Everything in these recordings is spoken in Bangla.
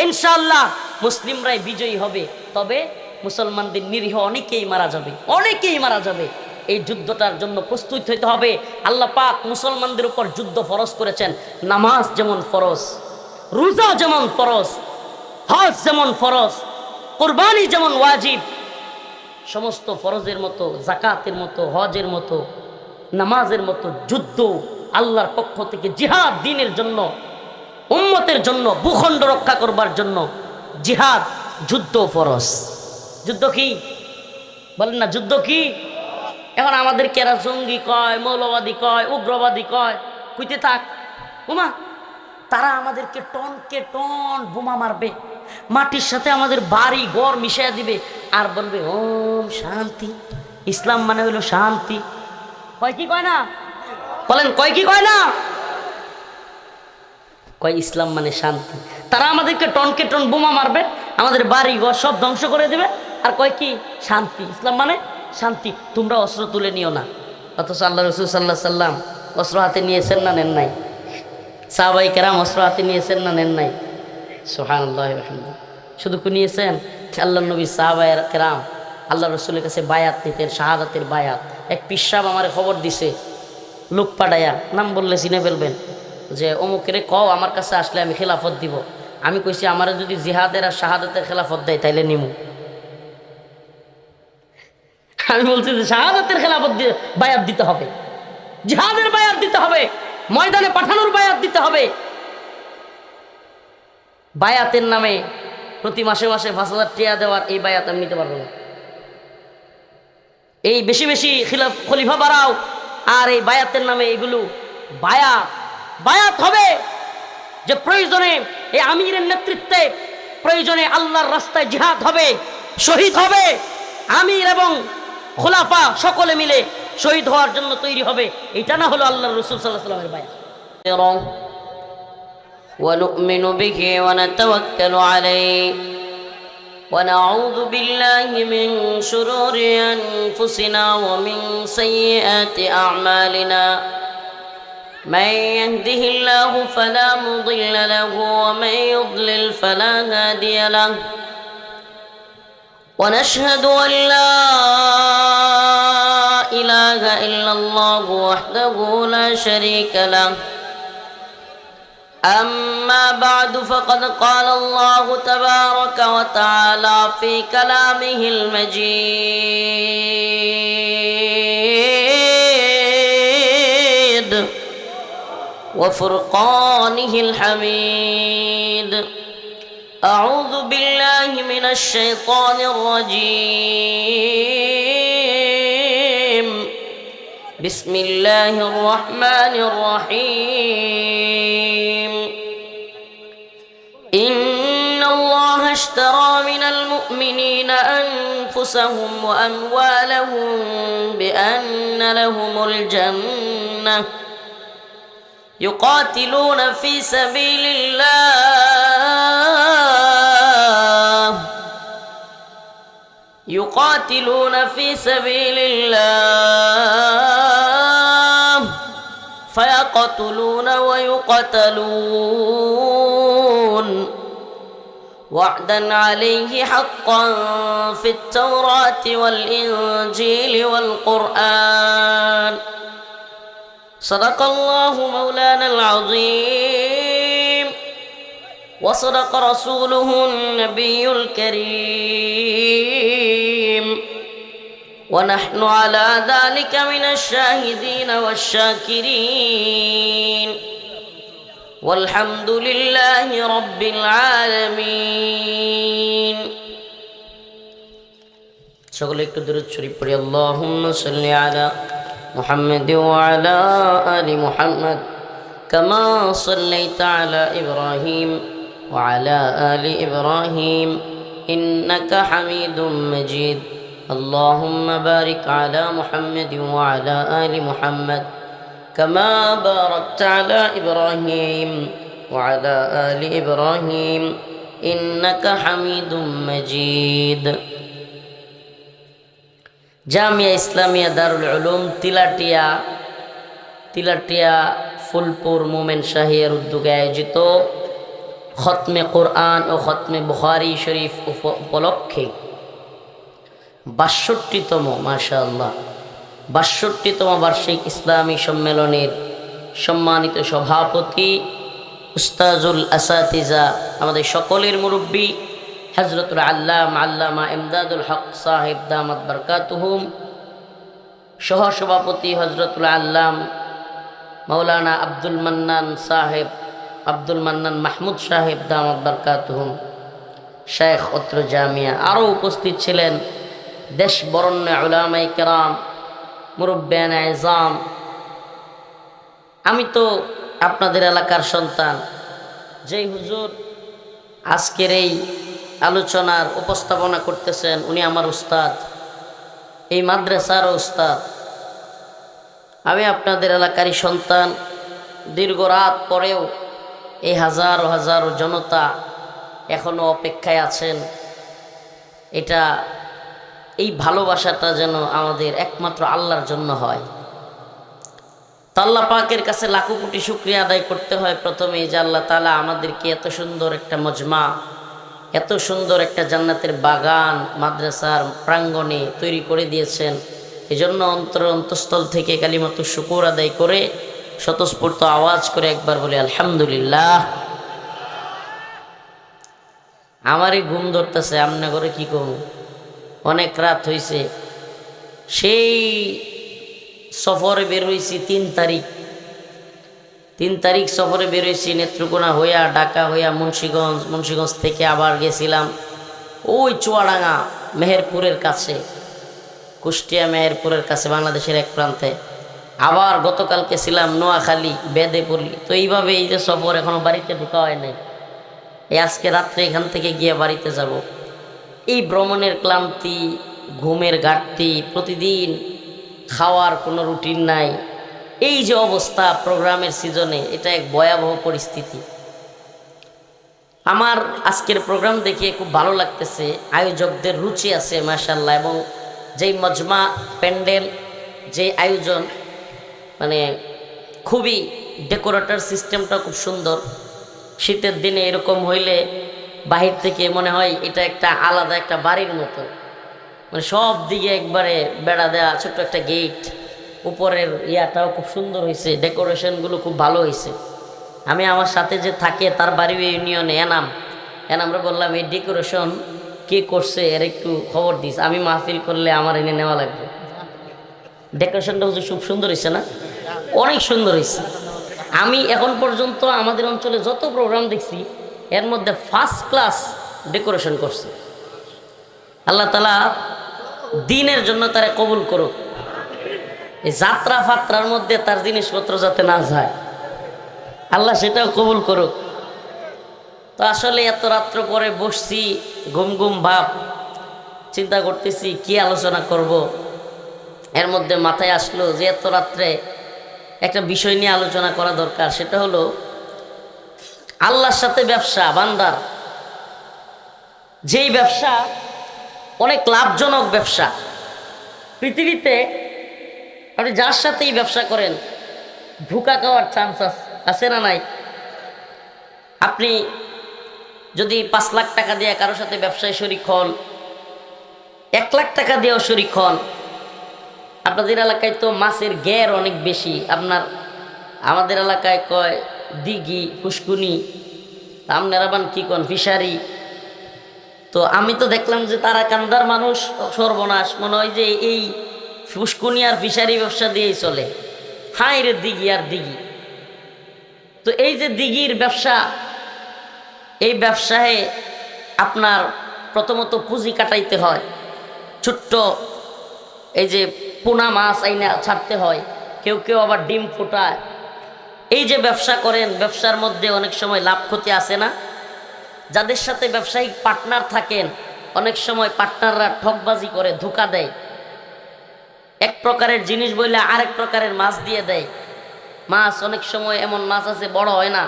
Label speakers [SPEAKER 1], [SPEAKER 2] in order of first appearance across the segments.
[SPEAKER 1] ইনশাআল্লাহ মুসলিমরাই বিজয়ী হবে। তবে মুসলমানদের নিরীহ অনেকেই মারা যাবে, অনেকেই মারা যাবে। এই যুদ্ধটার জন্য প্রস্তুত হতে হবে। আল্লাহ পাক মুসলমানদের উপর যুদ্ধ ফরজ করেছেন। নামাজ যেমন ফরজ, রোজা যেমন ফরজ, হজ যেমন ফরজ, কুরবানি যেমন ওয়াজিব, সমস্ত ফরজের মতো, যাকাতের মতো, হজের মতো, নামাজের মতো যুদ্ধ আল্লাহর পক্ষ থেকে জিহাদ, দ্বীনের জন্য, উম্মতের জন্য, ভূখণ্ড রক্ষা করবার জন্য জিহাদ, যুদ্ধ ফরজ। যুদ্ধ কি বলেন না? যুদ্ধ কি? এখন আমাদের কেরা জঙ্গি কয়, মৌলবাদী কয়, উগ্রবাদী কয়, কইতে থাক বোমা। তারা আমাদেরকে টনকে টন বোমা মারবে, মাটির সাথে আমাদের বাড়ি ঘর মিশিয়ে দিবে, আর বলবে ওম শান্তি। ইসলাম মানে হইল শান্তি। কয় কি কয় না? বলেন কয় কি কয় না? কয় ইসলাম মানে শান্তি। তারা আমাদেরকে টনকে টন বোমা মারবে, আমাদের বাড়ি ঘর সব ধ্বংস করে দেবে, আর কয় কি শান্তি। ইসলাম মানে শান্তি। তোমরা অস্ত্র তুলে নিও না। অথচ আল্লাহ রসুল সাল্লাহ সাল্লাম অস্ত্র হাতে নিয়েছেন না নেন নাই? সাহাবাই কেরাম অস্ত্র হাতে নিয়েছেন না নেন নাই? সুবহানাল্লাহ। শুধু কি নিয়েছেন? আল্লাহ নবী সাহাবাই কেরাম আল্লাহ রসুলের কাছে বায়াত নিতেন, শাহাদাতের বায়াত। এক পিসাব আমার খবর দিছে, লোক পাঠাইয়া, নাম বললে চিনে ফেলবেন, যে অমুকেরে কও আমার কাছে আসলে আমি খেলাফত দিব। আমি কইছি আমার যদি জিহাদের আর শাহাদাতের খেলাফত দেয় তাইলে নিমু। আমি বলছি যে শাহাদাতের খেলাফত দিয়ে বায়াত দিতে হবে, জিহাদের বায়াত দিতে হবে, ময়দানে পাঠানোর বায়াত দিতে হবে। বায়াতের নামে প্রতি মাসে মাসে 5,000 টাকা দেওয়ার এই বায়াত আমি নিতে পারবো না। এই বেশি বেশি খলিফা বাড়াও, আর এই বায়াতের নামে এগুলো বায়াত। বায়াত হবে যে প্রয়োজনে এই আমিরের নেতৃত্বে, প্রয়োজনে আল্লাহর রাস্তায় জিহাদ হবে, শহীদ হবে। আমির এবং খোলাফা সকলে মিলে শহীদ হওয়ার জন্য তৈরি হবে। এটা না হলো আল্লাহর রাসূল সাল্লাল্লাহু আলাইহি ওয়াসাল্লামের বায়াত।
[SPEAKER 2] ونؤمن به ونتوكل عليه ونعوذ بالله من شرور أنفسنا ومن سيئات أعمالنا من يهده الله فلا مضل له ومن يضلل فلا هادي له ونشهد أن لا إله إلا الله وحده لا شريك له أما بعد فقد قال الله تبارك وتعالى في كلامه المجيد وفرقانه الحميد أعوذ بالله من الشيطان الرجيم بسم الله الرحمن الرحيم إن الله اشترى من المؤمنين أنفسهم وأموالهم بأن لهم الجنة يقاتلون في سبيل الله فيقتلون ويقتلون وعدا عليه حقا في التوراة والإنجيل والقرآن صدق الله مولانا العظيم وصدق رسوله النبي الكريم ونحن على ذلك من الشاهدين والشاكرين والحمد لله رب العالمين সকলে একটু দরুদ শরীফ পড়ি। আল্লাহুম্মা সাল্লি আলা মুহাম্মাদ ওয়া আলা আলি মুহাম্মাদ কামা সাল্লাইতা আলা ইব্রাহিম ওয়া আলা আলি ইব্রাহিম ইন্নাকা হামিদুম মাজিদ। اللهم بارك على محمد وعلى آل محمد كما باركت على إبراهيم وعلى آل إبراهيم إنك حميد مجيد। জামিয়া ইসলামিয়া দারুল উলুম তিলাটিয়া ফুলপুর মোমেন শাহিয়ার উদ্যোগে আয়োজিত
[SPEAKER 1] খতমে কোরআন ও খতমে বুখারী শরীফ উপলক্ষে ৬২তম, মাশাআল্লাহ, ৬২তম বার্ষিক ইসলামী সম্মেলনের সম্মানিত সভাপতি উস্তাজুল আসাতিজা, আমাদের সকলের মুরব্বী হযরতুল আল্লামা ইমদাদুল হক সাহেব দামাত বারকাতুহুম, সহসভাপতি হযরতুল আল্লাম মাওলানা আব্দুল মান্নান মাহমুদ সাহেব দামাত বারকাতুহুম, শেখ অত্র জামিয়া। আরও উপস্থিত ছিলেন দেশ বরণ্য উলামায়ে কেরাম, মুরব্বিয়ানে আযম। আমি তো আপনাদের এলাকার সন্তান। যেই হুজুর আজকের এই আলোচনার উপস্থাপনা করতেছেন উনি আমার উস্তাদ, এই মাদ্রাসারও উস্তাদ। আমি আপনাদের এলাকারই সন্তান। দীর্ঘ রাত পরেও এই হাজারো হাজারো জনতা এখনো অপেক্ষায় আছেন। এটা, এই ভালোবাসাটা যেন আমাদের একমাত্র আল্লাহর জন্য হয়। তো আল্লাহ পাকের কাছে লাখো কোটি শুকরিয়া আদায় করতে হয় প্রথমে, যে আল্লাহ তাআলা আমাদেরকে এত সুন্দর একটা মজমা, এত সুন্দর একটা জান্নাতের বাগান মাদ্রাসার প্রাঙ্গণে তৈরি করে দিয়েছেন। এজন্য অন্তঃস্থল থেকে কালিমাতু শুকর আদায় করে স্বতঃস্ফূর্ত আওয়াজ করে একবার বলি আলহামদুলিল্লাহ। আমারই ঘুম ধরতেছে, আমনে করে কি কম, অনেক রাত হয়েছে। সেই সফরে বের হয়েছি ৩ তারিখ সফরে বের হয়েছি, নেত্রকোনা হইয়া, ঢাকা হইয়া, মুন্সিগঞ্জ থেকে আবার গেছিলাম ওই চুয়াডাঙ্গা মেহেরপুরের কাছে, কুষ্টিয়া মেহেরপুরের কাছে, বাংলাদেশের এক প্রান্তে। আবার গতকালকে ছিলাম নোয়াখালী বেদেপল্লী। তো এইভাবে এই যে সফর, এখনো বাড়িতে ঢোকা হয় নাই। এই আজকে রাত্রে এখান থেকে গিয়ে বাড়িতে যাব। এই ভ্রমণের ক্লান্তি, ঘুমের ঘাটতি, প্রতিদিন খাওয়ার কোনো রুটিন নাই, এই যে অবস্থা প্রোগ্রামের সিজনে, এটা এক ভয়াবহ পরিস্থিতি। আমার আজকের প্রোগ্রাম দেখে খুব ভালো লাগতেছে। আয়োজকদের রুচি আছে মাশাআল্লাহ, এবং যেই মজমা, প্যান্ডেল, যে আয়োজন, মানে খুবই ডেকোরেটর সিস্টেমটা খুব সুন্দর। শীতের দিনে এরকম হইলে বাহির থেকে মনে হয় এটা একটা আলাদা একটা বাড়ির মতো, মানে সব দিকে একবারে বেড়া দেওয়া, ছোট্ট একটা গেট, উপরের ইয়াটাও খুব সুন্দর হয়েছে, ডেকোরেশনগুলো খুব ভালো হয়েছে। আমি আমার সাথে যে থাকে তার বাড়ি ইউনিয়নে এনামরা বললাম এই ডেকোরেশন কে করছে এর একটু খবর দিস, আমি মাহফিল করলে আমার এনে নেওয়া লাগবে। ডেকোরেশনটা হচ্ছে খুব সুন্দর হয়েছে না? অনেক সুন্দর হয়েছে। আমি এখন পর্যন্ত আমাদের অঞ্চলে যত প্রোগ্রাম দেখছি এর মধ্যে ফার্স্ট ক্লাস ডেকোরেশন করছে। আল্লাহ তাআলা দ্বীনের জন্য তারা কবুল করুক। এই যাত্রা ফাত্রার মধ্যে তার জিনিসপত্র যাতে না যায়, আল্লাহ সেটাও কবুল করুক। তো আসলে এত রাত্র পরে বসছি, ঘুম ভাব, চিন্তা করতেছি কি আলোচনা করব। এর মধ্যে মাথায় আসলো যে এত রাত্রে একটা বিষয় নিয়ে আলোচনা করা দরকার। সেটা হলো আল্লাহর সাথে ব্যবসা, বান্দার যেই ব্যবসা অনেক লাভজনক ব্যবসা। পৃথিবীতে আপনি যার সাথেই ব্যবসা করেন ধোঁকা খাওয়ার চান্স আছে না নাই? আপনি যদি ৫ লাখ টাকা দিয়ে কারোর সাথে ব্যবসায় শরিক হন, ১ লাখ টাকা দিয়েও শরিক হন, আপনাদের এলাকায় তো মাছের ঘের অনেক বেশি। আমাদের এলাকায় কয় দিঘি, পুষ্কুনি, আপনারা বান কি কন, ফিশারি। তো আমি তো দেখলাম যে তারাকান্দার মানুষ সর্বনাশ, মনে হয় যে এই পুষ্কুনি আর ফিশারি ব্যবসা দিয়েই চলে। হাই রে দিঘি আর দিঘি। তো এই যে দিঘির ব্যবসা, এই ব্যবসায় আপনার প্রথমত পুঁজি কাটাইতে হয়, ছোট্ট এই যে পোনা মাছ আইনা ছাড়তে হয়, কেউ আবার ডিম ফোটায়। এই যে ব্যবসা করেন, ব্যবসার মধ্যে অনেক সময় লাভ ক্ষতি আসে না? যাদের সাথে ব্যবসায়িক পার্টনার থাকেন, অনেক সময় পার্টনাররা ঠকবাজি করে, ধোঁকা দেয়। এক প্রকারের জিনিস বললে আরেক প্রকারের মাছ দিয়ে দেয়। মাছ অনেক সময় এমন মাছ আছে বড় হয় না,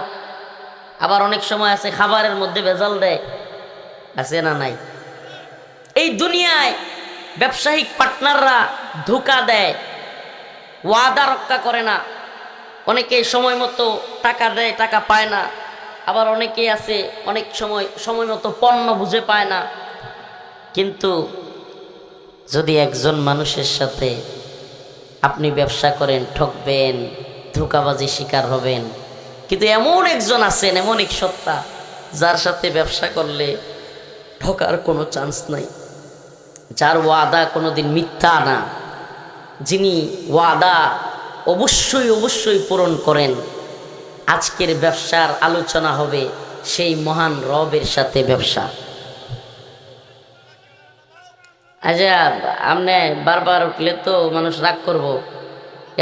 [SPEAKER 1] আবার অনেক সময় আছে খাবারের মধ্যে ভেজাল দেয়, আছে না নাই? এই দুনিয়ায় ব্যবসায়িক পার্টনাররা ধোঁকা দেয়, ওয়াদা রক্ষা করে না। অনেকে সময় মতো টাকা দেয়, টাকা পায় না। আবার অনেকেই আছে অনেক সময় সময় মতো পণ্য বুঝে পায় না। কিন্তু যদি একজন মানুষের সাথে আপনি ব্যবসা করেন, ঠকবেন, ধোঁকাবাজি শিকার হবেন। কিন্তু এমন একজন আছেন, এমন এক সত্তা, যার সাথে ব্যবসা করলে ঠকার কোনো চান্স নাই, যার ওয়াদা কোনোদিন মিথ্যা না, যিনি ওয়াদা অবশ্যই অবশ্যই পূরণ করেন। আজকের ব্যবসার আলোচনা হবে সেই মহান রবের সাথে ব্যবসা। আচ্ছা, আপনি বারবার উঠলে তো মানুষ রাগ করব,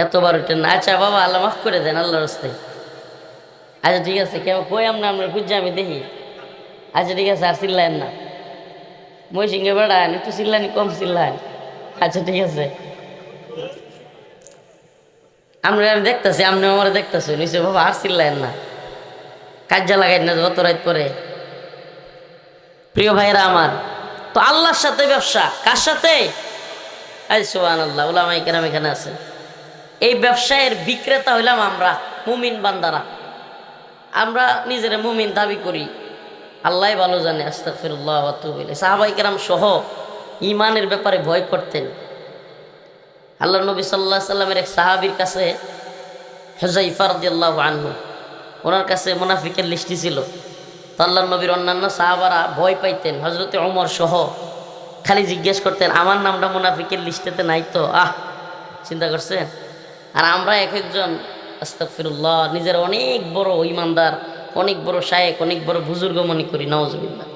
[SPEAKER 1] এতবার উঠেন না। আচ্ছা বাবা, আল্লাহ মাফ করে দেন আল্লাহর রাস্তায়। আচ্ছা ঠিক আছে, কেমন কই আমরা খুঁজছি, আমি দেখি। আচ্ছা ঠিক আছে, আর চিল্লায়েন না, মই সিংহে বেড়ান, একটু চিল্লানি কম চিল্লান। আচ্ছা ঠিক আছে, আমরা দেখতেছি, আপনি আমার দেখতেছি নিশ্চয় বাবা, আর চিল্লায়েন না, কাজা লাগাই না যত রাত পরে। প্রিয় ভাইরা আমার, তো আল্লাহর সাথে ব্যবসা, কার সাথে? আজ সুবহানাল্লাহ, উলামায়ে কেরাম এখানে আছে। এই ব্যবসায়ের বিক্রেতা হইলাম আমরা মুমিন বান্দারা। আমরা নিজেরা মুমিন দাবি করি, আল্লাহ ভালো জানে। আস্তাগফিরুল্লাহ ওয়া আতুবু ইলাইহি। সাহাবায়ে কেরাম সহ ঈমানের ব্যাপারে ভয় করতেন। আল্লাহর নবী সাল্লাল্লাহু আলাইহি সাল্লামের এক সাহাবীর কাছে, হুযায়ফা রাদিয়াল্লাহু আনহু, ওনার কাছে মুনাফিকের লিস্টি ছিল। তো আল্লাহর নবীর অন্যান্য সাহাবারা ভয় পাইতেন, হযরতে ওমর সহ খালি জিজ্ঞেস করতেন, আমার নামটা মুনাফিকের লিস্টেতে নাই তো? চিন্তা করছেন? আর আমরা এক একজন আস্তাগফিরুল্লাহ নিজের অনেক বড় ঈমানদার, অনেক বড় শায়েখ, অনেক বড় বুজুর্গ মনে করি, নাউজুবিল্লাহ।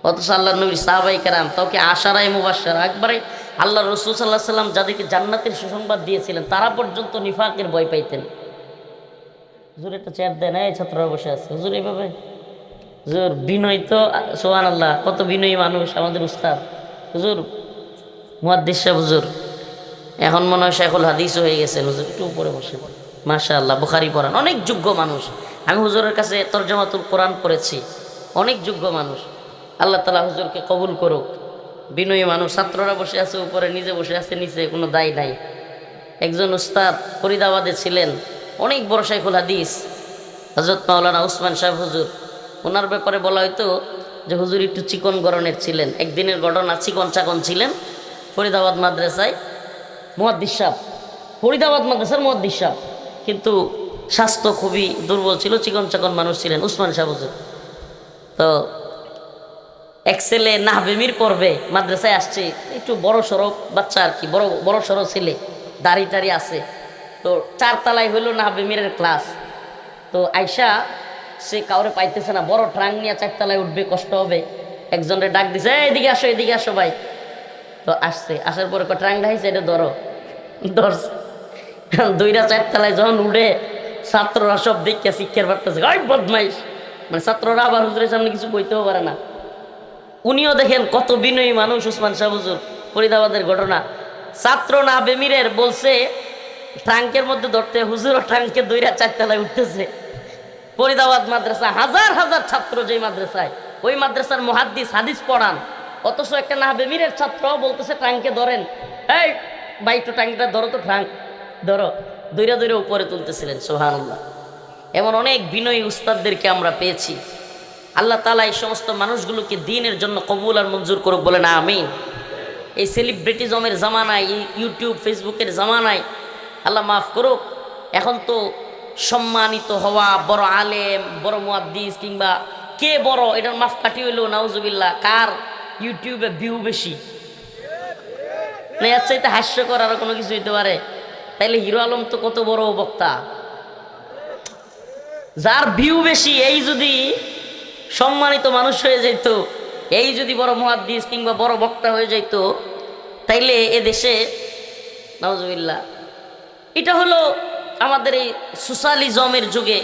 [SPEAKER 1] অথচ আল্লাহর নবীর সাহাবায়ে কেরাম তাওকে আশারায়ে মুবাশশারা, একবারে আল্লাহ রাসূল সাল্লাল্লাহু আলাইহি সাল্লাম যাদেরকে জান্নাতের সুসংবাদ দিয়েছিলেন, তারা পর্যন্ত নিফাকের ভয় পাইতেন। হুজুর একটা চেয়ার দেন, এই ছাত্ররা বসে আছে, হুজুর এইভাবে, হুজুর বিনয় তো, সুবহানাল্লাহ, কত বিনয়ী মানুষ আমাদের উস্তাদ হুজুর মুহাদ্দিস সাহেব। হুজুর এখন মনে হয় শাইখুল হাদিস হয়ে গেছেন। হুজুর একটু উপরে বসে, মাশাআল্লাহ, বুখারী পড়ান, অনেক যোগ্য মানুষ। আমি হুজুরের কাছে তরজমাতুল কোরআন পড়েছি, অনেক যোগ্য মানুষ। আল্লাহ তাআলা হুজুরকে কবুল করুক। বিনয়ী মানুষ, ছাত্ররা বসে আছে উপরে, নিজে বসে আছে নিচে, কোনো দায় নাই। একজন উস্তাদ ফরিদাবাদে ছিলেন, অনেক বড় শাইখুল হাদিস, হযরত মাওলানা উসমান সাহেব হুজুর। ওনার ব্যাপারে বলা হয়তো যে হুজুর একটু চিকন গড়নের ছিলেন। একদিনের ঘটনা, চিকন চাকন ছিলেন, ফরিদাবাদ মাদ্রাসায় মুহাদ্দিস সাহেব, ফরিদাবাদ মাদ্রাসার মুহাদ্দিস সাহেব, কিন্তু স্বাস্থ্য খুবই দুর্বল ছিল, চিকন চাকন মানুষ ছিলেন উসমান সাহেব হুজুর। তো এক ছেলে নাহবেমির পর্বে মাদ্রাসায় আসছে, একটু বড় সড়ো বাচ্চা আর কি, বড় সড়ো ছেলে, দাড়ি টাড়ি আছে। তো 4 তলায় হইল নাহবেমিরের ক্লাস। তো আয়শা সে কাউরে পাইতেছে না, বড় ট্রাঙ্ক নিয়ে 4 তলায় উঠবে, কষ্ট হবে। একজনের ডাক দিছে, এদিকে আসো, এদিকে আসো ভাই। তো আসছে, আসার পরে ট্রাঙ্ক ঢাইছে, এটা ধরো, ধরছে। 2-4 তলায় যখন উঠে, ছাত্ররা সব দেখে শিক্ষার পারতেছে, ওই বদমাইশ, মানে ছাত্ররা আবার হুজুরের সামনে কিছু বইতেও পারে না। উনিও দেখেন কত বিনয়ী মানুষ উসমান সাহেব হুজুর। ফরিদাবাদের ঘটনা, ছাত্র না বেমিরের বলছে ট্রাঙ্কের মধ্যে ধরতে, হুজুরও ট্রাঙ্কে 2-4 তলায় উঠতেছে। ফরিদাবাদ মাদ্রাসা, হাজার হাজার ছাত্র, যেই মাদ্রাসায়, ওই মাদ্রাসার মুহাদ্দিস হাদিস পড়ান, অথচ একটা না বেমিরের ছাত্র বলতেছে ট্রাঙ্কে ধরেন, এই ভাই একটু ট্রাঙ্কটা ধরো তো, ট্রাঙ্ক ধরো, দৈরা উপরে তুলতেছিলেন। সুবহানাল্লাহ। এমন অনেক বিনয়ী উস্তাদদেরকে আমরা পেয়েছি। আল্লাহ তাআলা এই সমস্ত মানুষগুলোকে দ্বীনের জন্য কবুল আর মঞ্জুর করুক, বলেন আমিন। এই সেলিব্রিটিজমের জামানায়, এই ইউটিউব ফেসবুকের জামানায় আল্লাহ মাফ করুক, এখন তো সম্মানিত হওয়া, বড় আলেম, বড় মুহাদ্দিস কিংবা কে বড়, এটার মাফ কাটি হইলো নাউজুবিল্লাহ, কার ইউটিউবে ভিউ বেশি, না এর চাইতে হাস্যকর আরো কোনো কিছু হইতে পারে? তাইলে হিরো আলম তো কত বড় বক্তা, যার ভিউ বেশি, এই যদি সম্মানিত মানুষ হয়ে যেত, এই যদি বড় মুহাদ্দিস কিংবা বড় বক্তা হয়ে যেত, তাইলে এ দেশে নাউজুবিল্লাহ। এটা হলো আমাদের এই সোশ্যালিজমের যুগে,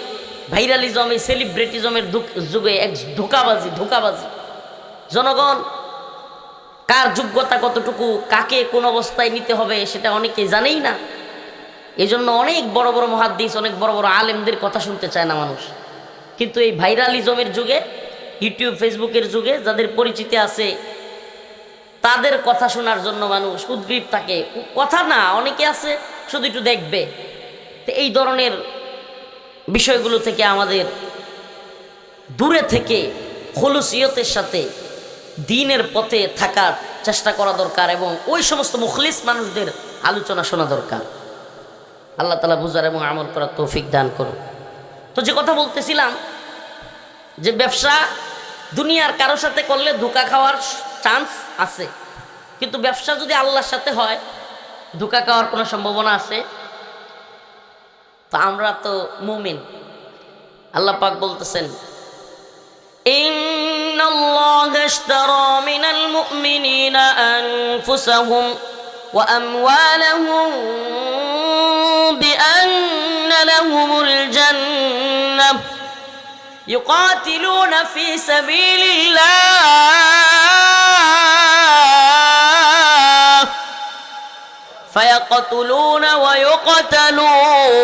[SPEAKER 1] ভাইরালিজম, এই সেলিব্রিটিজমের যুগে এক ধোঁকাবাজি। জনগণ কার যোগ্যতা কতটুকু, কাকে কোন অবস্থায় নিতে হবে, সেটা অনেকে জানেই না। এই জন্য অনেক বড় বড় মুহাদ্দিস, অনেক বড় বড় আলেমদের কথা শুনতে চায় না মানুষ। কিন্তু এই ভাইরালিজমের যুগে, ইউটিউব ফেসবুকের যুগে যাদের পরিচিতি আছে, তাদের কথা শোনার জন্য মানুষ উদ্গ্রীব থাকে। কথা না, অনেকে আছে শুধু একটু দেখবে। তো এই ধরনের বিষয়গুলো থেকে আমাদের দূরে থেকে খুলুসিয়তের সাথে দ্বীনের পথে থাকার চেষ্টা করা দরকার এবং ওই সমস্ত মুখলিস মানুষদের আলোচনা শোনা দরকার। আল্লাহ তাআলা বুঝার এবং আমল করার তৌফিক দান করুন। তো যে কথা বলতেছিলাম যে ব্যবসা দুনিয়ার কারো সাথে করলে ধোঁকা খাওয়ার চান্স আছে, কিন্তু ব্যবসা যদি আল্লাহর সাথে হয় ধোঁকা খাওয়ার কোনো সম্ভাবনা আছে? তো আমরা তো মুমিন। আল্লাহ পাক বলতেছেন,
[SPEAKER 2] ইন্নাল্লাহা ইশতারা মিনাল মুমিনিনা আনফুসাহুম ওয়া আমওয়ালাহুম বিআন্না লাহুমুল জান্নাহ ইউকাতিলুনা ফি সাবিলিল্লাহ ফায়াকতুলুনা ওয়া ইউকতালুন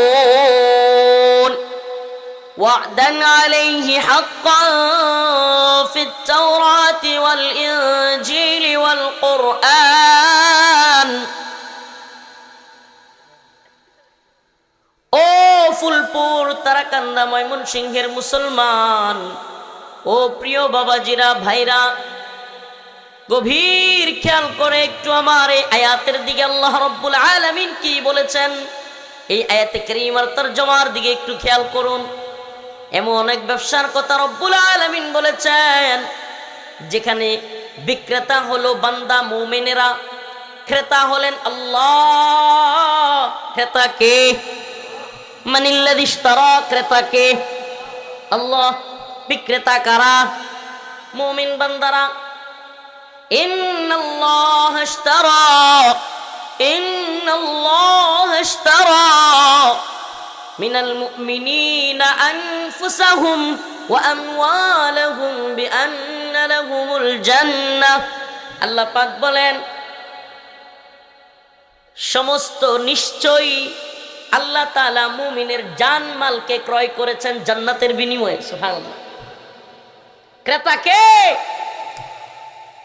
[SPEAKER 2] وعدا عليه حقا في التوراة والإنجيل والقرآن ও ফুলপুর তারাকান্দা ময়মনসিংহের মুসলমান, ও প্রিয় বাবাজিরা, ভাইরা, গভীর খেয়াল করে একটু আমার এই আয়াতের দিকে আল্লাহ রাব্বুল আলামিন কি বলেছেন এই আয়াতে কারীমার তরজমার দিকে একটু খেয়াল করুন। এমন এক ব্যবসার কথা রব্বুল আলামিন বলেছেন যেখানে বিক্রেতা হলো বান্দা মুমিনেরা, ক্রেতা হলেন আল্লাহ। ক্রেতা কে? মানিল্লাযী ইশতারা, ক্রেতা কে? আল্লাহ। বিক্রেতা কারা? মুমিন বান্দারা। ইন্নাল্লাহা ইশতারা, ইন্নাল্লাহা ইশতারা মিনাল মুমিনিনা আনফুসাহুম ওয়া আমওয়ালাহুম বিআন্না লাহুমুল জান্নাহ। আল্লাহ পাক বলেন সমস্ত নিশ্চয়ই আল্লাহ তাআলা মুমিনের জানমালকে ক্রয় করেছেন জান্নাতের বিনিময়ে। সুবহানাল্লাহ। ক্রেতা কে?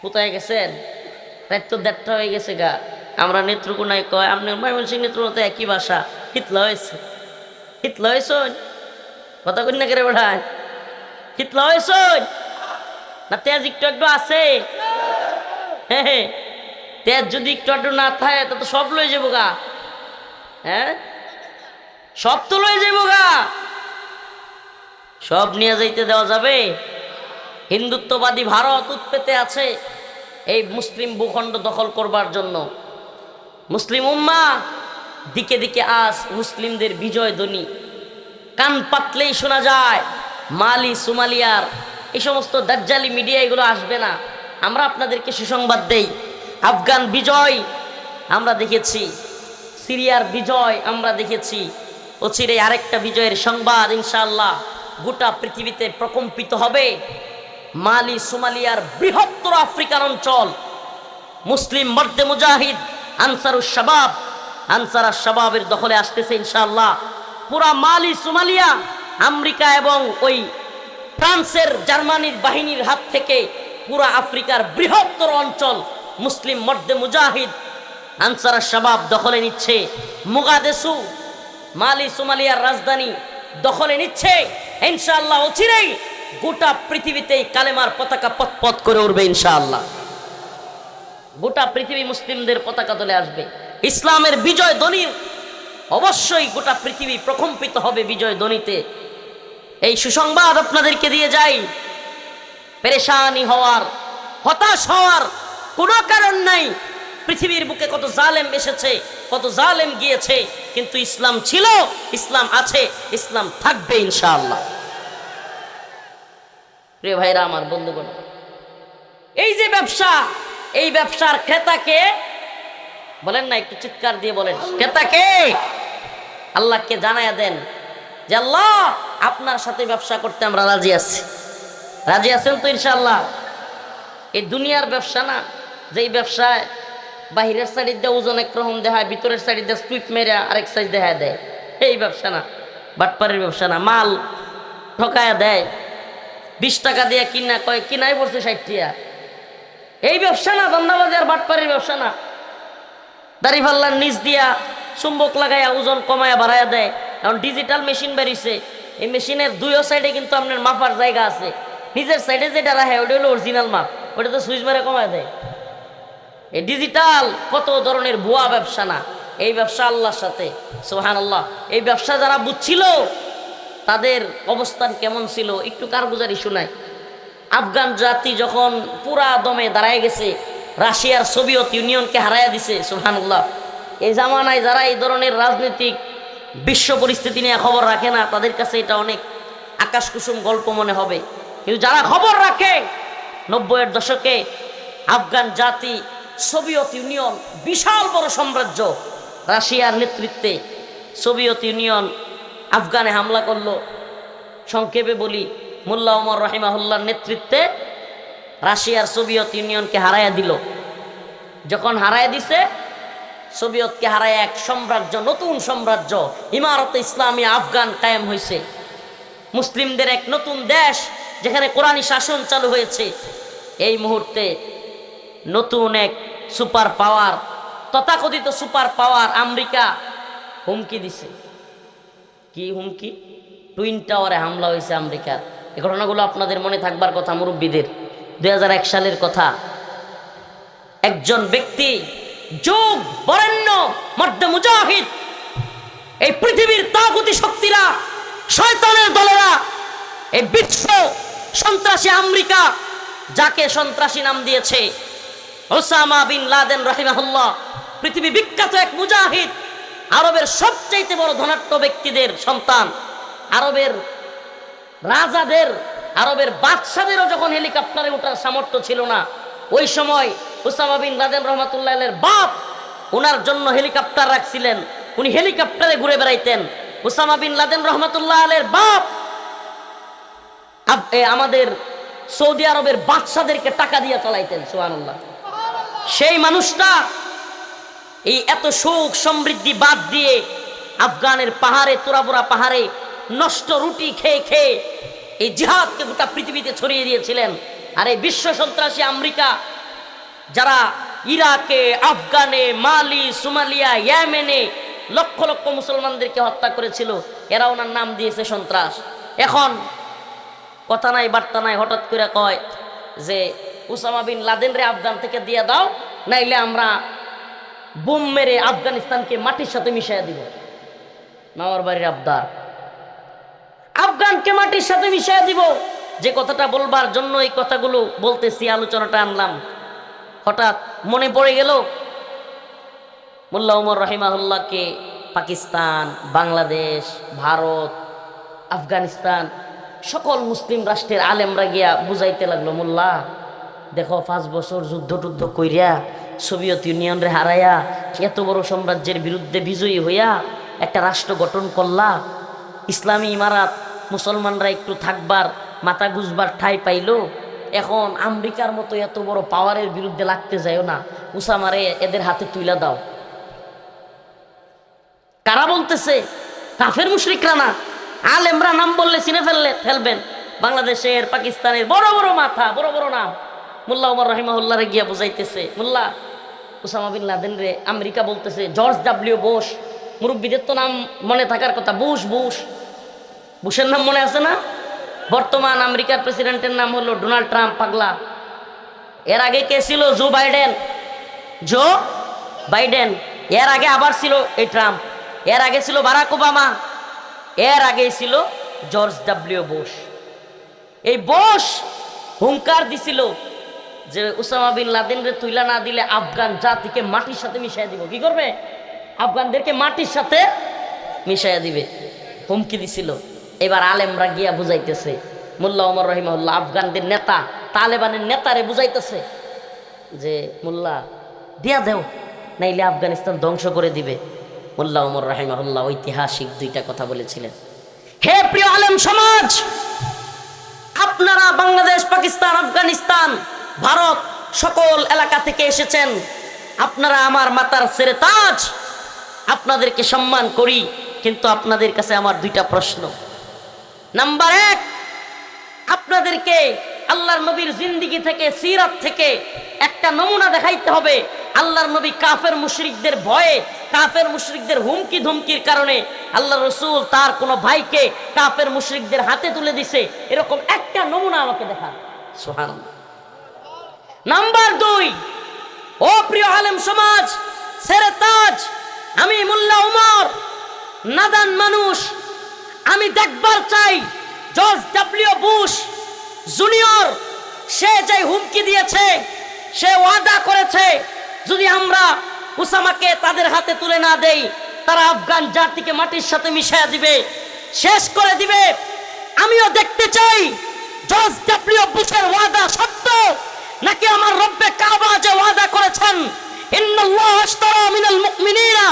[SPEAKER 2] কোথায় গেছেন? রাত তো 1:30 হয়ে গেছে গা। আমরা নেত্রকোনায় কয়, আপনার ময়মনসিংহ নেত্রকোনাতে একই ভাষা। হিতলা হয়েছে, হিতলা হয়েছ কথা কই না করে বেড়ায়, হিতলা হয়েছ না? তেজ একটু একটু আছে, হ্যাঁ, তেজ যদি একটু একটু না থাকে তা তো সব লয়ে যাবো গা। হ্যাঁ, সব তো লয়ে যাবো গা। সব নিয়ে যাইতে দেওয়া যাবে? হিন্দুত্ববাদী ভারত উৎপেতে আছে এই মুসলিম ভূখণ্ড দখল করবার জন্য। মুসলিম উম্মাহ দিকে দিকে আজ মুসলিমদের বিজয় ধ্বনি কান পাতলেই শোনা যায়। মালি, সোমালিয়ার এই সমস্ত দাজ্জালি মিডিয়া এগুলো আসবে না। আমরা আপনাদেরকে সুসংবাদ দেই, আফগান বিজয় আমরা দেখেছি, সিরিয়ার বিজয় আমরা দেখেছি, অচিরে আরেকটা বিজয়ের সংবাদ ইনশাআল্লাহ গোটা পৃথিবীতে প্রকম্পিত হবে। মালি, সোমালিয়ার বৃহত্তর আফ্রিকান অঞ্চল মুসলিম মর্দে মুজাহিদ আনসারুস শাবাব, আনসার শাবাবের দখলে আসতেছে ইনশাআল্লাহ। পুরা মালি, সোমালিয়া আমেরিকা এবং ওই ফ্রান্সের, জার্মানির বাহিনীর হাত থেকে পুরা আফ্রিকার বৃহত্তর অঞ্চল মুসলিম মর্দে মুজাহিদ আনসার শাবাব দখলে নিচ্ছে। মোগাদেসু মালি সোমালিয়ার রাজধানী দখলে নিচ্ছে ইনশাআল্লাহ। অচিরেই গোটা পৃথিবীতেই কালেমার পতাকা পথ করে উঠবে ইনশাআল্লাহ। গোটা পৃথিবী মুসলিমদের পতাকা তলে আসবে। ইসলামের বিজয় ধ্বনির অবশ্যই গোটা পৃথিবী প্রকম্পিত হবে বিজয় ধ্বনিতে। এই সুসংবাদ আপনাদেরকে দিয়ে যাই। পেরেশানি হওয়ার, হতাশ হওয়ার কোনো কারণ নাই। পৃথিবীর বুকে কত জালেম এসেছে, কত জালেম গিয়েছে, কিন্তু ইসলাম ছিল, ইসলাম আছে, ইসলাম থাকবে ইনশাআল্লাহ। প্রিয় ভাইরা আমার, বন্ধুগণ, এই যে ব্যবসা, এই ব্যবসার ক্রেতাকে বলেন না, একটু চিৎকার দিয়ে বলেন, ক্রেতাকে? আল্লাহকে জানায়া দেন যে আল্লাহ আপনার সাথে ব্যবসা করতে আমরা রাজি আছি। রাজি আছেন তো ইনশাআল্লাহ? এই দুনিয়ার ব্যবসা না, যেই ব্যবসায় বাহিরের সাইড দিয়ে ওজন একরকম দেখায়, ভিতরের সাইড দিয়ে স্টুইট মেরে আরেক সাইড দেখা দেয়, এই ব্যবসা না, বাটপাড়ির ব্যবসা না। মাল ঠকায়া দেয়, 20 টাকা দিয়ে কিনা কয় কিনাই পড়ছে 60 টাকা, এই ব্যবসা না। ধান্দাবাজি আর বাটপাড়ির ব্যবসা না। দাড়ি পাল্লার নিচ দিয়া চুম্বক লাগাইয়া ওজন কমায়া বাড়াইয়া দেয়। এখন ডিজিটাল মেশিন বেরিয়েছে,
[SPEAKER 1] এই মেশিনের দুইও সাইডে কিন্তু আপনার মাপার জায়গা আছে। নিজের সাইডে যেটা রাখে ওটা হলো অরিজিনাল মাপ, ওটা তো সুইচ মারে কমায় দেয়। এই ডিজিটাল কত ধরনের ভুয়া ব্যবসা না, এই ব্যবসা আল্লাহর সাথে, সুবহানাল্লাহ। এই ব্যবসা যারা বুঝছিল তাদের অবস্থান কেমন ছিল একটু কারগুজারি শোনায়। আফগান জাতি যখন পুরা দমে দাঁড়ায় গেছে, রাশিয়ার সোভিয়েত ইউনিয়নকে হারাইয়া দিছে, সুবহানাল্লাহ। এই জামানায় যারা এই ধরনের রাজনৈতিক বিশ্ব পরিস্থিতি নিয়ে খবর রাখে না, তাদের কাছে এটা অনেক আকাশ কুসুম গল্প মনে হবে। কিন্তু যারা খবর রাখে, 90-এর দশকে আফগান জাতি, সোভিয়েত ইউনিয়ন, বিশাল বড় সাম্রাজ্য, রাশিয়ার নেতৃত্বে সোভিয়েত ইউনিয়ন আফগানে হামলা করলো। সংক্ষেপে বলি, মোল্লা ওমর রাহিমাহুল্লাহর নেতৃত্বে রাশিয়ার সোভিয়েত ইউনিয়নকে হারাইয়া দিল। যখন হারাইয়া দিছে, সোভিয়েতকে হারায় এক সাম্রাজ্য, নতুন সাম্রাজ্য ইমারতে ইসলামী আফগান কায়েম হয়েছে। মুসলিমদের এক নতুন দেশ, যেখানে কোরআনী শাসন চালু হয়েছে। এই মুহূর্তে নতুন এক সুপার পাওয়ার, তথাকথিত সুপার পাওয়ার আমেরিকা হুমকি দিছে। কি হুমকি? টুইন টাওয়ারে হামলা হয়েছে আমেরিকার। এই ঘটনাগুলো আপনাদের মনে থাকবার কথা, মুরব্বীদের। 2001 সালের কথা। একজন ব্যক্তি, যুগ বরেণ্য মর্দে মুজাহিদ, এই পৃথিবীর তাগুতি শক্তিরা, শয়তানের দলেরা, এই বিশ্ব সন্ত্রাসী আমেরিকা, যাকে সন্ত্রাসী নাম দিয়েছে ওসামা বিন লাদেন রাহিমাহুল্লাহ, পৃথিবী বিখ্যাত এক মুজাহিদ, আরবের সবচাইতে বড় ধনাঢ্য ব্যক্তিদের সন্তান, আরবের রাজাদের, আরবের বাদশাদেরও যখন হেলিকপ্টারে ওঠার সামর্থ্য ছিল না, ওই সময় ওসামা বিন লাদেন রহমাতুল্লাহের বাপ ওনার জন্য হেলিকপ্টার রাখছিলেন। উনি হেলিকপ্টারে ঘুরে বেড়াইতেন। ওসামা বিন লাদেন রহমাতুল্লাহের বাপ আমাদের সৌদি আরবের বাদশাদেরকে টাকা দিয়ে চালাইতেন, সুবহানাল্লাহ। সেই মানুষটা এই এত সুখ সমৃদ্ধি বাদ দিয়ে আফগানের পাহাড়ে, তোরাবোরা পাহাড়ে নষ্ট রুটি খেয়ে খেয়ে এই জিহাদকে গোটা পৃথিবীতে ছড়িয়ে দিয়েছিলেন। আর এই বিশ্ব সন্ত্রাসী আমেরিকা, যারা ইরাকে, আফগানে, মালি, সোমালিয়া, ইয়েমেনে লক্ষ লক্ষ মুসলমানদেরকে হত্যা করেছিল, এরা ওনার নাম দিয়েছে সন্ত্রাস। এখন কথা নাই বার্তা নাই, হঠাৎ করে কয় যে ওসামা বিন লাদেন রে আফগান থেকে দিয়ে দাও, নাইলে আমরা বোম মেরে আফগানিস্তানকে মাটির সাথে মিশিয়ে দিব। মামার বাড়ির আবদার, আফগানকে মাটির সাথে মিশিয়ে দিব। যে কথাটা বলবার জন্য এই কথাগুলো বলতেছি, আলোচনাটা আনলাম, হঠাৎ মনে পড়ে গেল মোল্লা ওমর রাহিমাহুল্লাহকে পাকিস্তান, বাংলাদেশ, ভারত, আফগানিস্তান সকল মুসলিম রাষ্ট্রের আলেমরা গিয়া বুঝাইতে লাগলো, মোল্লা দেখো 5 বছর যুদ্ধ টুদ্ধ কইরা সোভিয়েত ইউনিয়ন রে হারাইয়া এত বড় সাম্রাজ্যের বিরুদ্ধে বিজয়ী হইয়া একটা রাষ্ট্র গঠন করলা, ইসলামী ইমারাত, মুসলমানরা একটু থাকবার, মাথা গুজবার ঠাঁই পাইলো। এখন আমেরিকার মতো এত বড় পাওয়ারের বিরুদ্ধে লাগতে যায়ও না, উসামারে এদের হাতে তুইলা দাও। কারা বলতেছে? কাফের মুশরিকরা না, আলেমরা নাম বললে চিনে ফেলবেন। বাংলাদেশের, পাকিস্তানের বড় বড় মাথা, বড় বড় নাম। মোল্লা ওমর রাহিমাহুল্লাহরে গিয়া বুঝাইতেছে, মোল্লা ওসামা বিন লাদেন রে আমেরিকা বলতেছে, জর্জ ডাব্লিউ বুশ, মুরব্বীদের তো নাম মনে থাকার কথা, বুশের নাম মনে আছে না? বর্তমান আমেরিকার প্রেসিডেন্টের নাম হলো ডোনাল্ড ট্রাম্প, পাগলা। এর আগে কে ছিল? Joe Biden. এর আগে আবার ছিল এই ট্রাম্প। এর আগে ছিল বারাক ওবামা। এর আগে ছিল জর্জ ডাব্লিউ বুশ। এই বুশ হুঙ্কার দিছিল যে ওসামা বিন লাদেন রে তুইলা না দিলে আফগান জাতিকে মাটির সাথে মিশাই দিব। কি করবে? আফগানদেরকে মাটির সাথে মিশাইয়া দিবে, হুমকি দিছিল। এবার আলেমরা গিয়া বুঝাইতেছে, মোল্লা ওমর রাহিমাহুল্লাহ আফগানদের নেতা, তালেবানের নেতারে বুঝাইতেছে যে মোল্লা দিয়া দেও, নাইলে আফগানিস্তান ধ্বংস করে দিবে। মোল্লা ওমর রাহিমাহুল্লাহ ঐতিহাসিক 2টা কথা বলেছিলেন। হে প্রিয় আলেম সমাজ, আপনারা বাংলাদেশ, পাকিস্তান, আফগানিস্তান, ভারত সকল এলাকা থেকে এসেছেন, আপনারা আমার মাতার সেরে তাজ, আপনাদেরকে সম্মান করি। কিন্তু আপনাদের কাছে আমার 2টা প্রশ্ন। নাম্বার 1, আপনাদেরকে আল্লাহর নবীর জিন্দেগি থেকে, সিরাত থেকে একটা নমুনা দেখাইতে হবে। আল্লাহর নবী কাফের মুশরিকদের ভয়ে
[SPEAKER 2] কাফের মুশরিকদের হুমকি ধমকির কারণে আল্লাহ রসুল তার কোনো ভাইকে কাফের মুশরিকদের হাতে তুলে দিছে, এরকম একটা নমুনা আমাকে দেখান। সুবহানাল্লাহ। নাম্বার 2, ও প্রিয় আলেম সমাজ, সেরে তাজ, আমি মোল্লা উমর, নাদান মানুষ, আমি দেখবার চাই জর্জ ডব্লিউ বুশ জুনিয়র, সে যে হুমকি দিয়েছে, সে ওয়াদা করেছে যদি আমরা উসামাকে তাদের হাতে তুলে না দেই, তারা আফগান জাতিকে মাটির সাথে মিশিয়ে দিবে, শেষ করে দিবে। আমিও দেখতে চাই জর্জ ডব্লিউ বুশের ওয়াদা সত্য নাকি আমার রব্বে কাবা যে ওয়াদা করেছেন, ইন্নাল্লাহ আশতারা মিনাল মুমিনিনা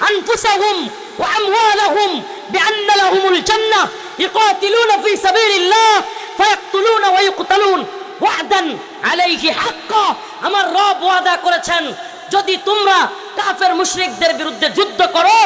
[SPEAKER 2] আনফুসাহুম ওয়া আমওয়ালাহুম বিআন্না লাহুমুল জান্নাহ ইকাতিলুনা ফি সাবিলিল্লাহ ফায়াকতুলুনা ওয়া ইকতালুন ওয়াদান আলাইহি হাক্কা। আমার রব ওয়াদা করেছেন যদি তোমরা কাফের মুশরিকদের বিরুদ্ধে যুদ্ধ করো,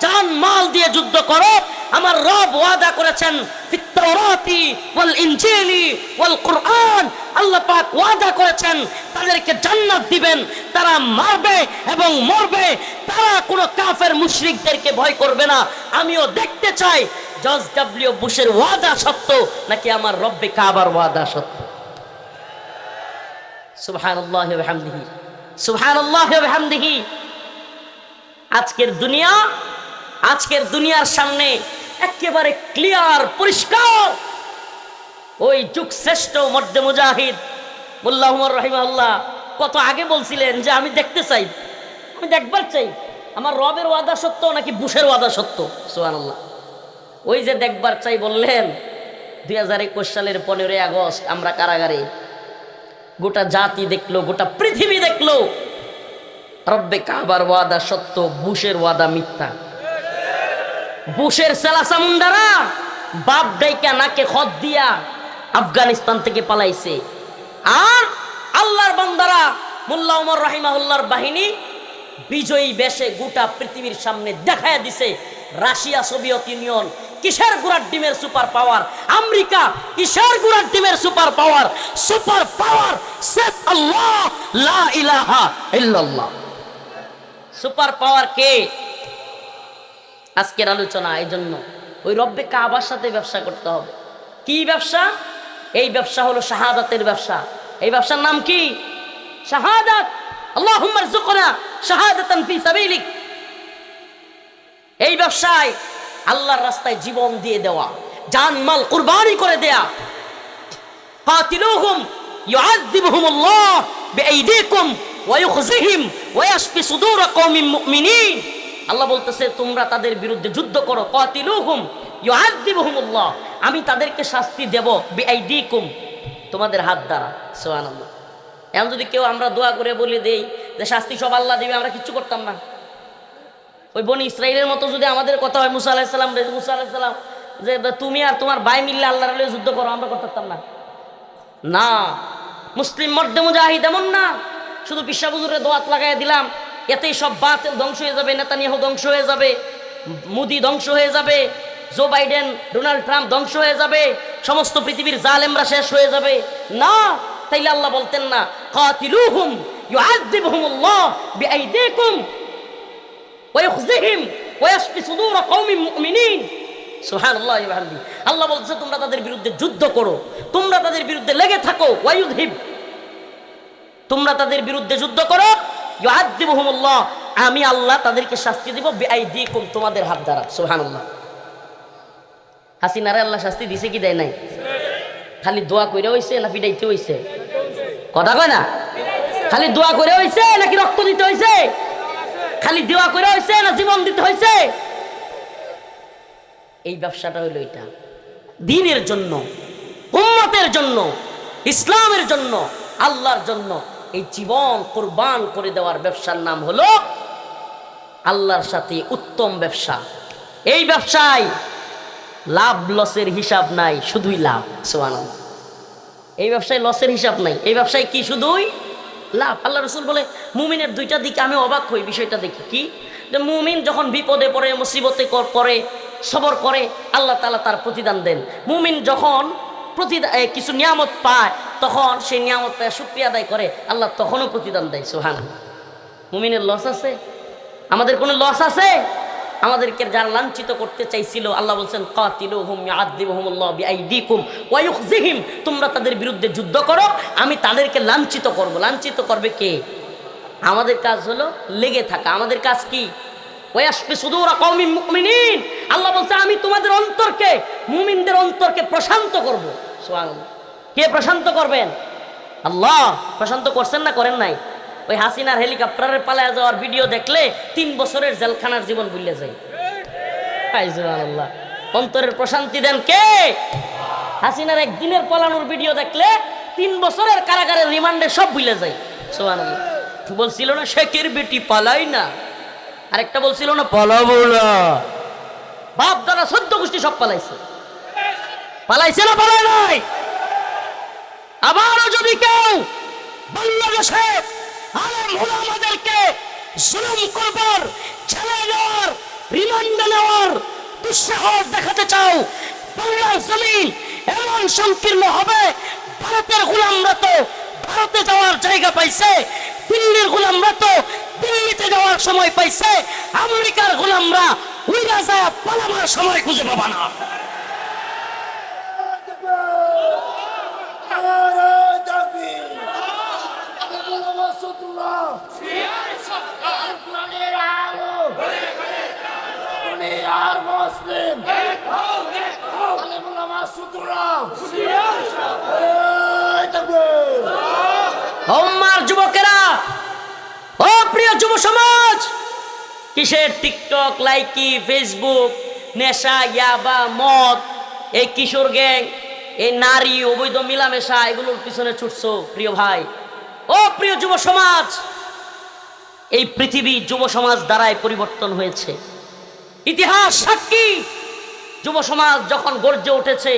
[SPEAKER 2] জান মাল দিয়ে যুদ্ধ করো, আমার রব ওয়াদা করেছেন ফিত তাওরাতি ওয়াল ইনজিলি ওয়াল কুরআন, আল্লাহ পাক ওয়াদা করেছেন তাদেরকে জান্নাত দিবেন, তারা মারবে এবং মরবে, তারা কোনো কাফের মুশরিকদেরকে ভয় করবে না। আমিও দেখতে চাই জর্জ ডব্লিউ বুশের ওয়াদা সত্য নাকি আমার রব্বে কাবার ওয়াদা সত্য। সুবহানাল্লাহি ওয়া বিহামদিহি, সুবহানাল্লাহি ওয়া বিহামদিহি। আজকের দুনিয়ার সামনে একেবারে ক্লিয়ার, পরিষ্কার, ওই যুগ শ্রেষ্ঠ মর্দে মুজাহিদ মোল্লা উমর রাহিমাহুল্লাহ কত আগে বলছিলেন যে আমি দেখতে চাই, আমি দেখবার চাই আমার রবের ওয়াদা সত্য নাকি বুশের ওয়াদা সত্য। সুবহানাল্লাহ। ওই যে দেখবার চাই বললেন, 2021 সালের 15 আগস্ট আমরা কারাগারে, গোটা জাতি দেখলো, গোটা পৃথিবী দেখলো রব্বে কাবার ওয়াদা সত্য, বুশের ওয়াদা মিথ্যা। বুশের সেলাসা মুন্ডারা বাপ ডাইকা নাকে খত দিয়া আফগানিস্তান থেকে পালাইছে, আর আল্লাহর বান্দারা মোল্লা উমর রাহিমাহুল্লাহর বাহিনী বিজয়ী বেশে গোটা পৃথিবীর সামনে দেখায় দিছে রাশিয়া, সোভিয়েত ইউনিয়ন কিসের গুড়ার ডিমের সুপার পাওয়ার, আমেরিকা কিসের গুড়ার ডিমের সুপার পাওয়ার সেফ আল্লাহ, লা ইলাহা ইল্লাল্লাহ। সুপার পাওয়ার কে? আজকের আলোচনা এই জন্য ওই রব্বে কাবার সাথে ব্যবসা করতে হবে। কি ব্যবসা? এই ব্যবসা হলো শাহাদাতের ব্যবসা। এই ব্যবসার নাম কি? শাহাদাত। আল্লাহুম্মা রযুকনা শাহাদাতান ফি সাবিলিক। এই ব্যবসায় আল্লাহর রাস্তায় জীবন দিয়ে দেওয়া, জান মাল কুরবানি করে দেয়া। কাতিলুহুম ইউআযিবুহুমুল্লাহ বিআইদিকুম ওয়া ইউখজিহিম ওয়া ইয়াশফি সুদুর কওমিন মুমিনিন। আল্লাহ বলতেছে তোমরা তাদের বিরুদ্ধে যুদ্ধ করো। কাতিলুহুম ইউআযিবুহুমুল্লাহ, আমি তাদেরকে শাস্তি দেব বিআইদিকুম, তোমাদের হাত দ্বারা। সুবহানাল্লাহ। এখন যদি কেউ আমরা দোয়া করে বলে দেই যে শাস্তি সব আল্লাহ দিবে, আমরা কিচ্ছু করতাম না। ওই বনি ইসরাইলের মতো যদি আমাদের কথা হয়, মুসা আলাইহিস সালাম যে তুমি আর তোমার ভাই মিললে আল্লাহর হলে যুদ্ধ করো, আমরা করতাম না। না, মুসলিম মর্দে মুজাহিদ এমন না শুধু পিসা হুজুরের দোয়াত লাগাই দিলাম এতেই সব বাতিল ধ্বংস হয়ে যাবে, নেতানিয়াহু ধ্বংস হয়ে যাবে, মোদি ধ্বংস হয়ে যাবে, জো বাইডেন, ডোনাল্ড ট্রাম্প ধ্বংস হয়ে যাবে, সমস্ত পৃথিবীর জালেমরা শেষ হয়ে যাবে। না, তাইলে আল্লাহ বলতেন না কাতিলুহুম ইউআযিবুহুমুল্লাহ বিআইদিকুম ওয়া ইউখজিহিম ওয়া ইয়াশফি সুদুর কওমিন মুমিনিন। সুবহানাল্লাহি ওয়া বিহামদিহি। আল্লাহ বলছে তোমরা তাদের বিরুদ্ধে যুদ্ধ করো, তোমরা তাদের বিরুদ্ধে লেগে থাকো। ওয়া ইউযহিব, তোমরা তাদের বিরুদ্ধে যুদ্ধ করো। ইউআযিবুহুমুল্লাহ, আমি আল্লাহ তাদেরকে শাস্তি দেব বিআইদিকুম, তোমাদের হাত দ্বারা। সুবহানাল্লাহ। হাসিনারে আল্লাহ শাস্তি দিছে কি দেয় নাই? খালি দোয়া কইরা হইছে না পিটাইতে হইছে? কথা কয় না? খালি দোয়া করে হইছে নাকি রক্ত দিতে হইছে? খালি দোয়া করে হইছে না জীবন দিতে হইছে? এই ব্যবসাটা হইল এটা, দ্বীনের জন্য, উম্মতের জন্য, ইসলামের জন্য, আল্লাহর জন্য এই জীবন কুরবান করে দেওয়ার ব্যবসার নাম হলো আল্লাহর সাথে উত্তম ব্যবসা। এই ব্যবসায় লাভ লসের হিসাব নাই, শুধুই লাভ। সুবহানাল্লাহ। এই ব্যবসায় লসের হিসাব নাই, এই ব্যবসায় কি শুধুই লাভ। আল্লাহ রাসূল বলে মুমিনের দুইটা দিকে আমি অবাক হই, বিষয়টা দেখি কি, যে মুমিন যখন বিপদে পড়ে, মুসিবতে পড়ে, সবর করে, আল্লাহ তাআলা তার প্রতিদান দেন। মুমিন যখন কিছু নিয়ামত পায়, তখন সেই নিয়ামত পায় শুকরিয়া আদায় করে, আল্লাহ তখনও প্রতিদান দেয়। সুবহানাল্লাহ। মুমিনের লস আছে?
[SPEAKER 1] আমাদের কোনো লস আছে? আমাদেরকে যারা লাঞ্ছিত করতে চাইছিল আল্লাহ বলছেন কাতিলুহুম ইউআযিবুহুমুল্লাহু বিআইদিকুম ওয়া ইউখজিহিম, তোমরা তাদের বিরুদ্ধে যুদ্ধ করো, আমি তাদেরকে লাঞ্ছিত করব। লাঞ্ছিত করবে কে? আমাদের কাজ হলো লেগে থাকা। আমাদের কাজ কি? ওয়াশফি সুদুরা কওমিন মুমিনিন, আল্লাহ বলছে আমি তোমাদের অন্তরকে, মুমিনদের অন্তরকে প্রশান্ত করব। সুবহানাল্লাহ। কে প্রশান্ত করবেন? আল্লাহ। প্রশান্ত করছেন না করেন নাই? ওই হাসিনার হেলিকপ্টারের পালায় যাওয়ার ভিডিও দেখলে 3 বছরের জেলখানার জীবন ভুলে যায়। সুবহানাল্লাহ। অন্তরের প্রশান্তি দেন কে? হাসিনার একদিনের পালানোর ভিডিও দেখলে 3 বছরের কারাগারের রিমান্ডে সব ভুলে যায়। সুবহানাল্লাহ। বলছিল না শেখের বেটি পালাই না, আরেকটা বলছিল না পালাবো না। বাপ দাদা 14 গোষ্ঠী সব পালাইছে। পালাইছে না পালায় নাই? আবারও যদি কেউ বাংলাদেশে আলেম ওলামাদেরকে জুলুম করবার, ছেলে নেওয়ার, রিমান্ডে নেওয়ার দুঃসাহস দেখাতে চাও, বাংলার জমিন এমন সংকীর্ণ হবে, ভারতের গোলামরা তো ভারতে যাওয়ার জায়গা পাইছে, দিল্লির গোলামরা তো দিল্লিতে যাওয়ার সময় পাইছে, আমেরিকার গোলামরা উইরা যায় পালাবার সময় খুঁজে পাবা না। যুবকেরা, ও প্রিয় যুব সমাজ, কিসের টিকটক, লাইকি, ফেসবুক, নেশা, ইয়াবা, মদ, এই কিশোর গ্যাং, এই নারী অবৈধ মিলামেশা, এগুলোর পিছনে ছুটছো? প্রিয় ভাই, ও প্রিয় যুব সমাজ, এই পৃথিবী যুব সমাজ দ্বারাই পরিবর্তন হয়েছে। ইতিহাস সাক্ষী, যুব সমাজ যখন গর্জে উঠেছে,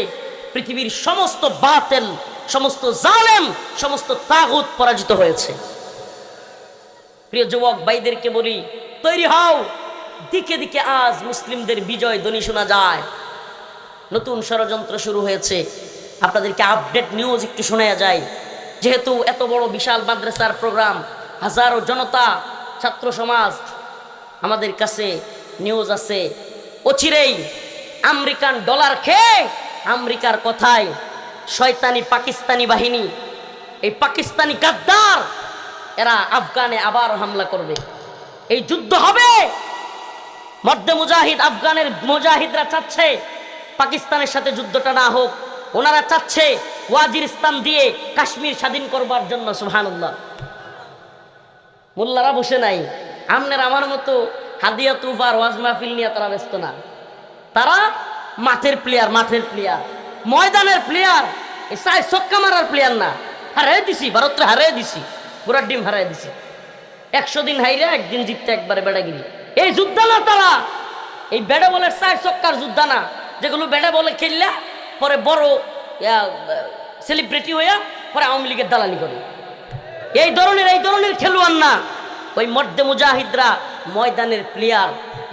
[SPEAKER 1] পৃথিবীর সমস্ত বাতিল, সমস্ত জালেম, সমস্ত তাগুত পরাজিত হয়েছে। প্রিয় যুবক ভাইদেরকে বলি, তৈরি হও। দিকে দিকে আজ মুসলিমদের বিজয় ধ্বনি শোনা যায়। নতুন ষড়যন্ত্র শুরু হয়েছে। আপনাদেরকে আপডেট নিউজ একটু শোনা যায়। যেহেতু এত বড় বিশাল মাদ্রাসার প্রোগ্রাম, হাজারো জনতা, ছাত্র সমাজ, আমাদের কাছে নিউজ আছে। অচিরেই আমেরিকান ডলার খেয়ে, আমেরিকার কথায় শয়তানি পাকিস্তানি বাহিনী, এই পাকিস্তানি গাদ্দার, এরা আফগানে আবার হামলা করবে। এই যুদ্ধ হবে। মধ্যে মুজাহিদ, আফগানের মুজাহিদরা চাচ্ছে পাকিস্তানের সাথে যুদ্ধটা না হোক। ওনারা চাচ্ছে ওয়াজিরিস্তান দিয়ে কাশ্মীর স্বাধীন করবার জন্য। সুবহানাল্লাহ। মোল্লারা বসে নাই। আমনের আমার মতো হাদিয়া তুফার ওয়াজ মাহফিল নিয়ে তারা ব্যস্ত না। তারা মাঠের প্লেয়ার, মাঠের প্লেয়ার, ময়দানের প্লেয়ার, সাই ছক্কা মারার প্লেয়ার না। হারাই দিছি, ভারতরে হারাই দিছি, পুরা ডিম হারাই দিছি। 100 দিন হাইরে একদিন জিততে একবারে বেড়াগিরি। এই যুদ্ধ না তারা, এই ব্যাটে বলের সাই ছক্কার যুদ্ধ না, যেগুলো ব্যাটে বলে খেললে পরে বড় সেলিব্রিটি হইয়া পরে আওয়ামী লীগের দালালি করে। এই ধরনের খেলোয়াড় না। ওই মধ্যে মুজাহিদরা ময়দানের প্লেয়ার,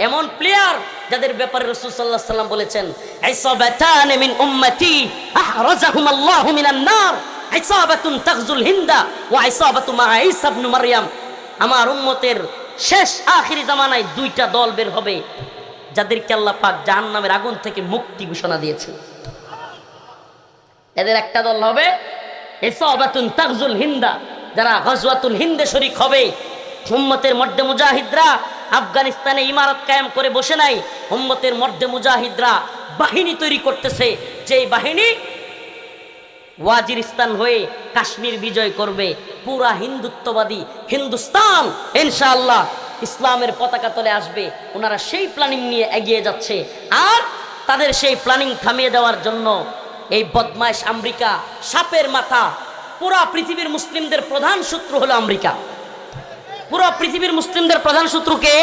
[SPEAKER 1] এমন প্লেয়ার যাদের ব্যাপারে রাসূল সাল্লাল্লাহু আলাইহি ওয়াসাল্লাম বলেছেন, ইসাবাতান মিন উম্মতি আহরাজাহুম আল্লাহু মিনান নার, ইসাবাতুন তাগজুল হিন্দা ওয়া ইসাবাতু মা ঈসা ইবনে মারইয়াম। আমার উম্মতের শেষ আখিরি জামানায় 2টা দল বের হবে, যাদেরকে আল্লাহ পাক জাহান্নামের আগুন থেকে মুক্তি ঘোষণা দিয়েছেন। এদের একটা দল হবে ইসাবাতুন তাগজুল হিন্দা, যারা গজওয়াতুল হিন্দে শরীক হবে। উম্মতের মধ্যে মুজাহিদরা আফগানিস্তানে ইমারত কায়েম করে বসে নাই। উম্মতের মধ্যে মুজাহিদরা বাহিনী তৈরি করতেছে, যেই বাহিনী ওয়াজিরিস্তান হয়ে কাশ্মীর বিজয় করবে। পুরা হিন্দুত্ববাদী হিন্দুস্তান ইনশাআল্লাহ ইসলামের পতাকা তলে আসবে। ওনারা সেই প্ল্যানিং নিয়ে এগিয়ে যাচ্ছে। আর তাদের সেই প্ল্যানিং থামিয়ে দেওয়ার জন্য এই বদমাইশ আমেরিকা, সাপের মাথা, পুরা পৃথিবীর মুসলিমদের প্রধান শত্রু হলো আমেরিকা। পুরো পৃথিবীর মুসলিমদের প্রধান শত্রুকে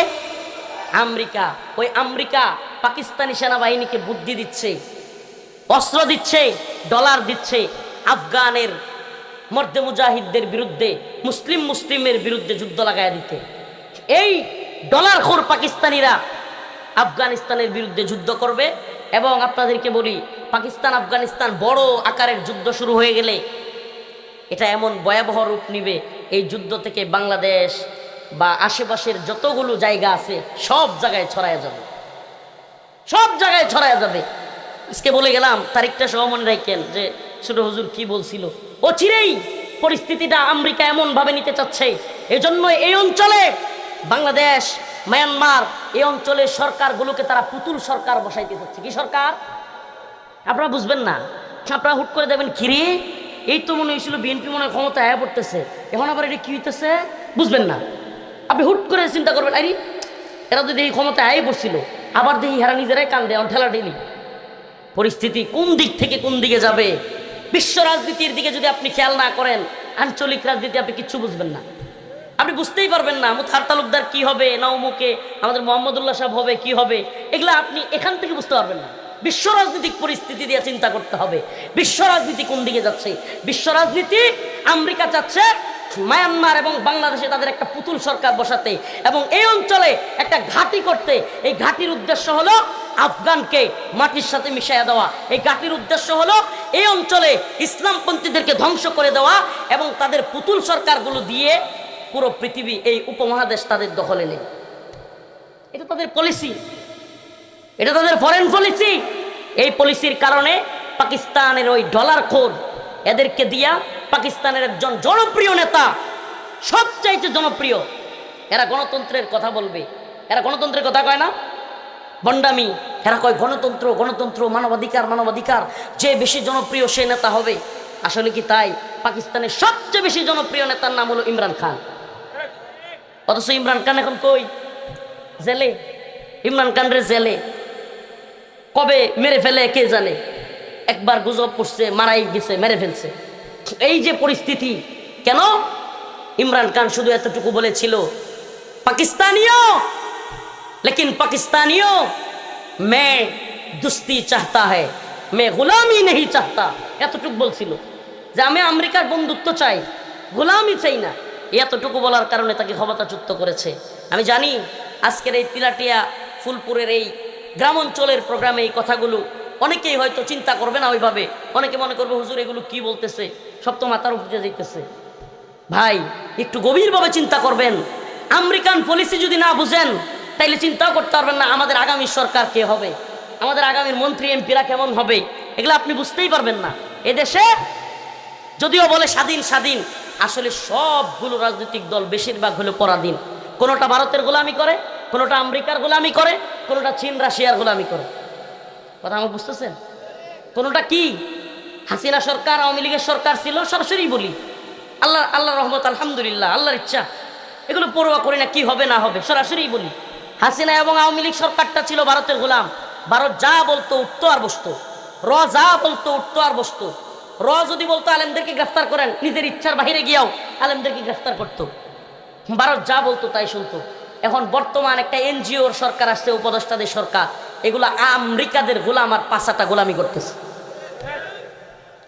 [SPEAKER 1] আমেরিকা। ওই আমেরিকা পাকিস্তানি সেনাবাহিনীকে বুদ্ধি দিচ্ছে, অস্ত্র দিচ্ছে, ডলার দিচ্ছে আফগানের মর্দে মুজাহিদদের বিরুদ্ধে, মুসলিমের বিরুদ্ধে যুদ্ধ লাগায় দিতে। এই ডলারখোর পাকিস্তানিরা আফগানিস্তানের বিরুদ্ধে যুদ্ধ করবে। এবং আপনাদেরকে বলি, পাকিস্তান আফগানিস্তান বড় আকারের যুদ্ধ শুরু হয়ে গেলে এটা এমন ভয়াবহ রূপ নিবে, এই যুদ্ধ থেকে বাংলাদেশ বা আশেপাশের যতগুলো জায়গা আছে সব জায়গায় ছড়ায় যাবে, সব জায়গায় ছড়ায় যাবে। আজকে বলে গেলাম, তারিখটা সহ মনে রাখেন যে ছোট হুজুর কি বলছিল। ও চিরেই পরিস্থিতিটা আমেরিকা এমন ভাবে নিতে চাচ্ছে, এজন্য এই অঞ্চলে বাংলাদেশ, মায়ানমার, এই অঞ্চলের সরকারগুলোকে তারা পুতুল সরকার বসাইতে চাচ্ছে। কি সরকার? আপনারা বুঝবেন না, আপনারা হুট করে দেবেন কিরে এই তো মনে হয়েছিল বিএনপি মনে হয় ক্ষমতা আয়া পড়তেছে, এখন আবার এটা কি হইতেছে বুঝবেন না। আপনি হুট করে চিন্তা করবেন, আরে এরা যদি এই ক্ষমতা আয় পড়ছিল, আবার দেখি হেরা নিজেরাই কান্দে এখন ঠেলা ঠেলি। পরিস্থিতি কোন দিক থেকে কোন দিকে যাবে, বিশ্ব রাজনীতির দিকে যদি আপনি খেয়াল না করেন, আঞ্চলিক রাজনীতি আপনি কিচ্ছু বুঝবেন না, আপনি বুঝতেই পারবেন না। মুথার তালুকদার কি হবে, না অমুকে আমাদের মোহাম্মদুল্লাহ সাহেব হবে, কি হবে, এগুলা আপনি এখান থেকে বুঝতে পারবেন না। বিশ্ব রাজনৈতিক পরিস্থিতি দিয়ে চিন্তা করতে হবে, বিশ্ব রাজনীতি কোন দিকে যাচ্ছে। বিশ্ব রাজনীতি আমেরিকা চাচ্ছে মায়ানমার এবং বাংলাদেশে তাদের একটা পুতুল সরকার বসাতে এবং এই অঞ্চলে একটা ঘাঁটি করতে। এই ঘাঁটির উদ্দেশ্য হলো আফগানকে মাটির সাথে মিশিয়ে দেওয়া। এই ঘাঁটির উদ্দেশ্য হলো এই অঞ্চলে ইসলামপন্থীদেরকে ধ্বংস করে দেওয়া এবং তাদের পুতুল সরকারগুলো দিয়ে পুরো পৃথিবী, এই উপমহাদেশ তাদের দখলে নেই। এটা তাদের পলিসি, এটা তাদের ফরেন পলিসি। এই পলিসির কারণে পাকিস্তানের ওই ডলারখোর এদেরকে দিয়া পাকিস্তানের একজন জনপ্রিয় নেতা, সবচাইতে জনপ্রিয়, এরা গণতন্ত্রের কথা বলবে, এরা গণতন্ত্রের কথা কয় না, বন্ডামি। এরা কয় গণতন্ত্র গণতন্ত্র, মানবাধিকার মানবাধিকার, যে বেশি জনপ্রিয় সে নেতা হবে। আসলে কি তাই? পাকিস্তানের সবচেয়ে বেশি জনপ্রিয় নেতার নাম হলো ইমরান খান, অথচ ইমরান খান এখন কই? জেলে। ইমরান খান রে জেলে, কবে মেরে ফেলে কে জানে। একবার গুজব পড়ছে মারাই গেছে, মেরে ফেলছে। এই যে পরিস্থিতি, কেন? ইমরান খান শুধু এতটুকু বলেছিল, পাকিস্তানিও লেকিন পাকিস্তানিও মে দুস্তি চাহতা হ্যায়, মে গোলামি নেই চাহতা। এতটুকু বলছিল যে আমি আমেরিকার বন্ধুত্ব চাই, গোলামি চাই না। এতটুকু বলার কারণে তাকে ক্ষমতাচ্যুত করেছে। আমি জানি আজকের এই তিলাটিয়া ফুলপুরের এই গ্রাম অঞ্চলের প্রোগ্রামে এই কথাগুলো অনেকেই হয়তো চিন্তা করবে না ওইভাবে। অনেকে মনে করবে হুজুর এগুলো কি বলতেছে, সব তো মাথার উপরে যাইতেছে। ভাই একটু গভীরভাবে চিন্তা করবেন। আমেরিকান পলিসি যদি না বুঝেন তাইলে চিন্তাও করতে পারবেন না আমাদের আগামী সরকার কে হবে, আমাদের আগামীর মন্ত্রী এমপিরা কেমন হবে, এগুলো আপনি বুঝতেই পারবেন না। এদেশে যদিও বলে স্বাধীন স্বাধীন, আসলে সবগুলো রাজনৈতিক দল বেশিরভাগ হলো পরাধীন। কোনোটা ভারতের গোলামি করে, কোনোটা আমেরিকার গোলামি করে, কোনোটা চীন রাশিয়ার গোলামি করে। কথা আমার বুঝতেছেন? কোনোটা কি হাসিনা সরকার, আওয়ামী লীগের সরকার ছিল, সরাসরি বলি আল্লাহ রহমত, আলহামদুলিল্লাহ, আল্লাহর ইচ্ছা, এগুলো পরোয়া করি না কি হবে না হবে, সরাসরি বলি। হাসিনা এবং আওয়ামী লীগ সরকারটা ছিল ভারতের গোলাম। ভারত যা বলতো উঠতো আর বসতো, যা বলতো উঠতো আর বসতো। যদি বলতো আলেমদেরকে গ্রেফতার করেন, নিজের ইচ্ছার বাহিরে গিয়াও আলেমদেরকে গ্রেফতার করতো। ভারত যা বলতো তাই শুনতো। এখন বর্তমান একটা এনজিওর সরকার আসছে, উপদেষ্টাদের সরকার, এগুলা আমেরিকাদের গোলাম আর পাঁচাটা গোলামি করতেছে।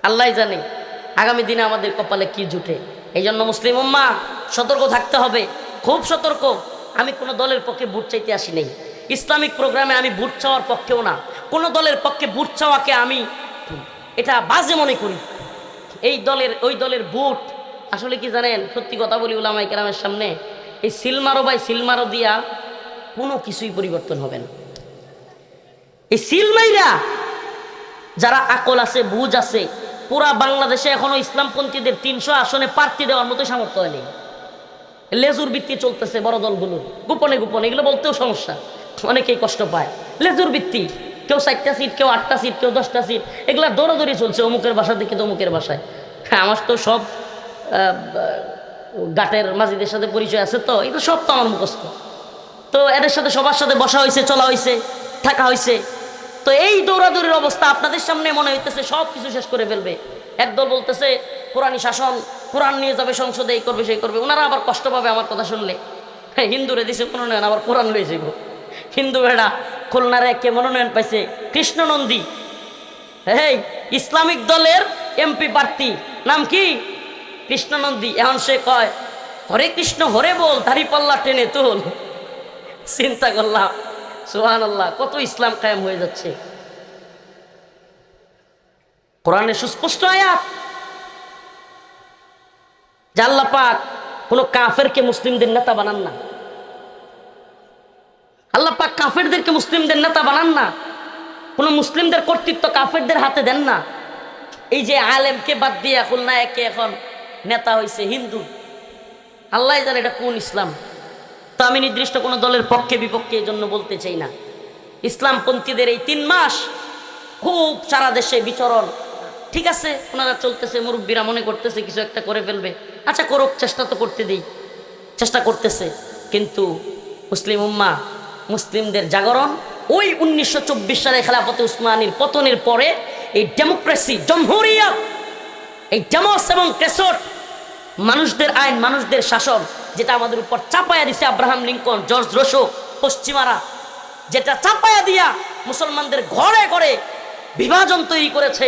[SPEAKER 1] আল্লাহ জানে আগামী দিনে আমাদের কপালে কি জুটে। এই জন্য মুসলিম উম্মাহ সতর্ক থাকতে হবে, খুব সতর্ক। আমি কোনো দলের পক্ষে ভোট চাইতে আসি নাই, ইসলামিক প্রোগ্রামে আমি ভোট চাওয়ার পক্ষেও না। কোনো দলের পক্ষে ভোট চাওয়াকে আমি এটা বাজে মনে করি। এই দলের ওই দলের ভোট আসলে কি জানেন, সত্যি কথা বলি উলামায়ে কেরামের সামনে, এই সিলমারো ভাই সিলমারো দিয়া কোনো কিছুই পরিবর্তন হবে না। এই সিলমাইরা যারা আকল আছে, বুঝ আছে, পুরা বাংলাদেশে এখনো ইসলামপন্থীদের 300 আসনে প্রার্থী দেওয়ার মতো সামর্থ্য হয়নি। লেজুর ভিত্তি চলতেছে বড় দলগুলো, গোপনে গোপনে, এগুলো বলতেও সমস্যা, অনেকেই কষ্ট পায়। লেজুর ভিত্তি, কেউ 4টা সিট, কেউ 8টা সিট, কেউ 10টা সিট, এগুলা দৌড়াদৌড়ি চলছে অমুকের বাসা থেকে তমুকের বাসায়। হ্যাঁ, আমার তো সব গাটের মাঝিদের সাথে পরিচয় আছে, তো এগুলো সব তো আমার মুখস্থ। তো এদের সাথে সবার সাথে বসা হয়েছে, চলা হয়েছে, থাকা হয়েছে। তো এই দৌড়াদৌড়ির অবস্থা আপনাদের সামনে মনে হইতেছে সব কিছু শেষ করে ফেলবে। একদল বলতেছে কোরআনী শাসন, কোরআন নিয়ে যাবে সংসদে, এই করবে সেই করবে। ওনারা আবার কষ্ট পাবে আমার কথা শুনলে। হ্যাঁ, হিন্দুরে দিছে মনোনয়ন, আবার কোরআন লয়ে যাব। হিন্দু বেড়া খুলনারে কে মনোনয়ন পাইছে? কৃষ্ণনন্দী, এই ইসলামিক দলের এমপি প্রার্থী, নাম কি? কৃষ্ণনন্দী। এখন সে কয় হরে কৃষ্ণ হরে বল, দাড়ি পাল্লা টেনে তোল। চিন্তা করলাম সুবহানাল্লাহ, কত ইসলাম কায়েম হয়ে যাচ্ছে। কোরআনের সুস্পষ্ট আয়াত যে আল্লাহ পাক কোনো কাফেরকে মুসলিমদের নেতা বানান না। আল্লাহ পাক কাফেরদেরকে মুসলিমদের নেতা বানান না। কোনো মুসলিমদের কর্তৃত্ব কাফেরদের হাতে দেন না। এই যে আলেমকে বাদ দিয়ে এখন নায়কে এখন নেতা হয়েছে হিন্দু, আল্লাহ জানে এটা কোন ইসলাম। তো আমি নির্দিষ্ট কোনো দলের পক্ষে বিপক্ষে এই জন্য বলতে চাই না। ইসলামপন্থীদের এই 3 মাস খুব সারা দেশে বিচরণ, ঠিক আছে, ওনারা চলতেছে, মুরব্বীরা মনে করতেছে কিছু একটা করে ফেলবে, আচ্ছা করুক, চেষ্টা তো করতে দিই, চেষ্টা করতেছে। কিন্তু মুসলিম উম্মাহ, মুসলিমদের জাগরণ ওই 1924 সালে খেলাফতে উসমানীর পতনের পরে এই ডেমোক্রেসি, জমহুরিয়ত, এই ডেমোস এবং ক্রেসট, মানুষদের আইন, মানুষদের শাসন, যেটা আমাদের উপর চাপায়া দিছে আব্রাহাম লিঙ্কন, জর্জ রোসো, পশ্চিমারা, যেটা চাপায়া দিয়া মুসলমানদের ঘরে ঘরে বিভাজন তৈরি করেছে,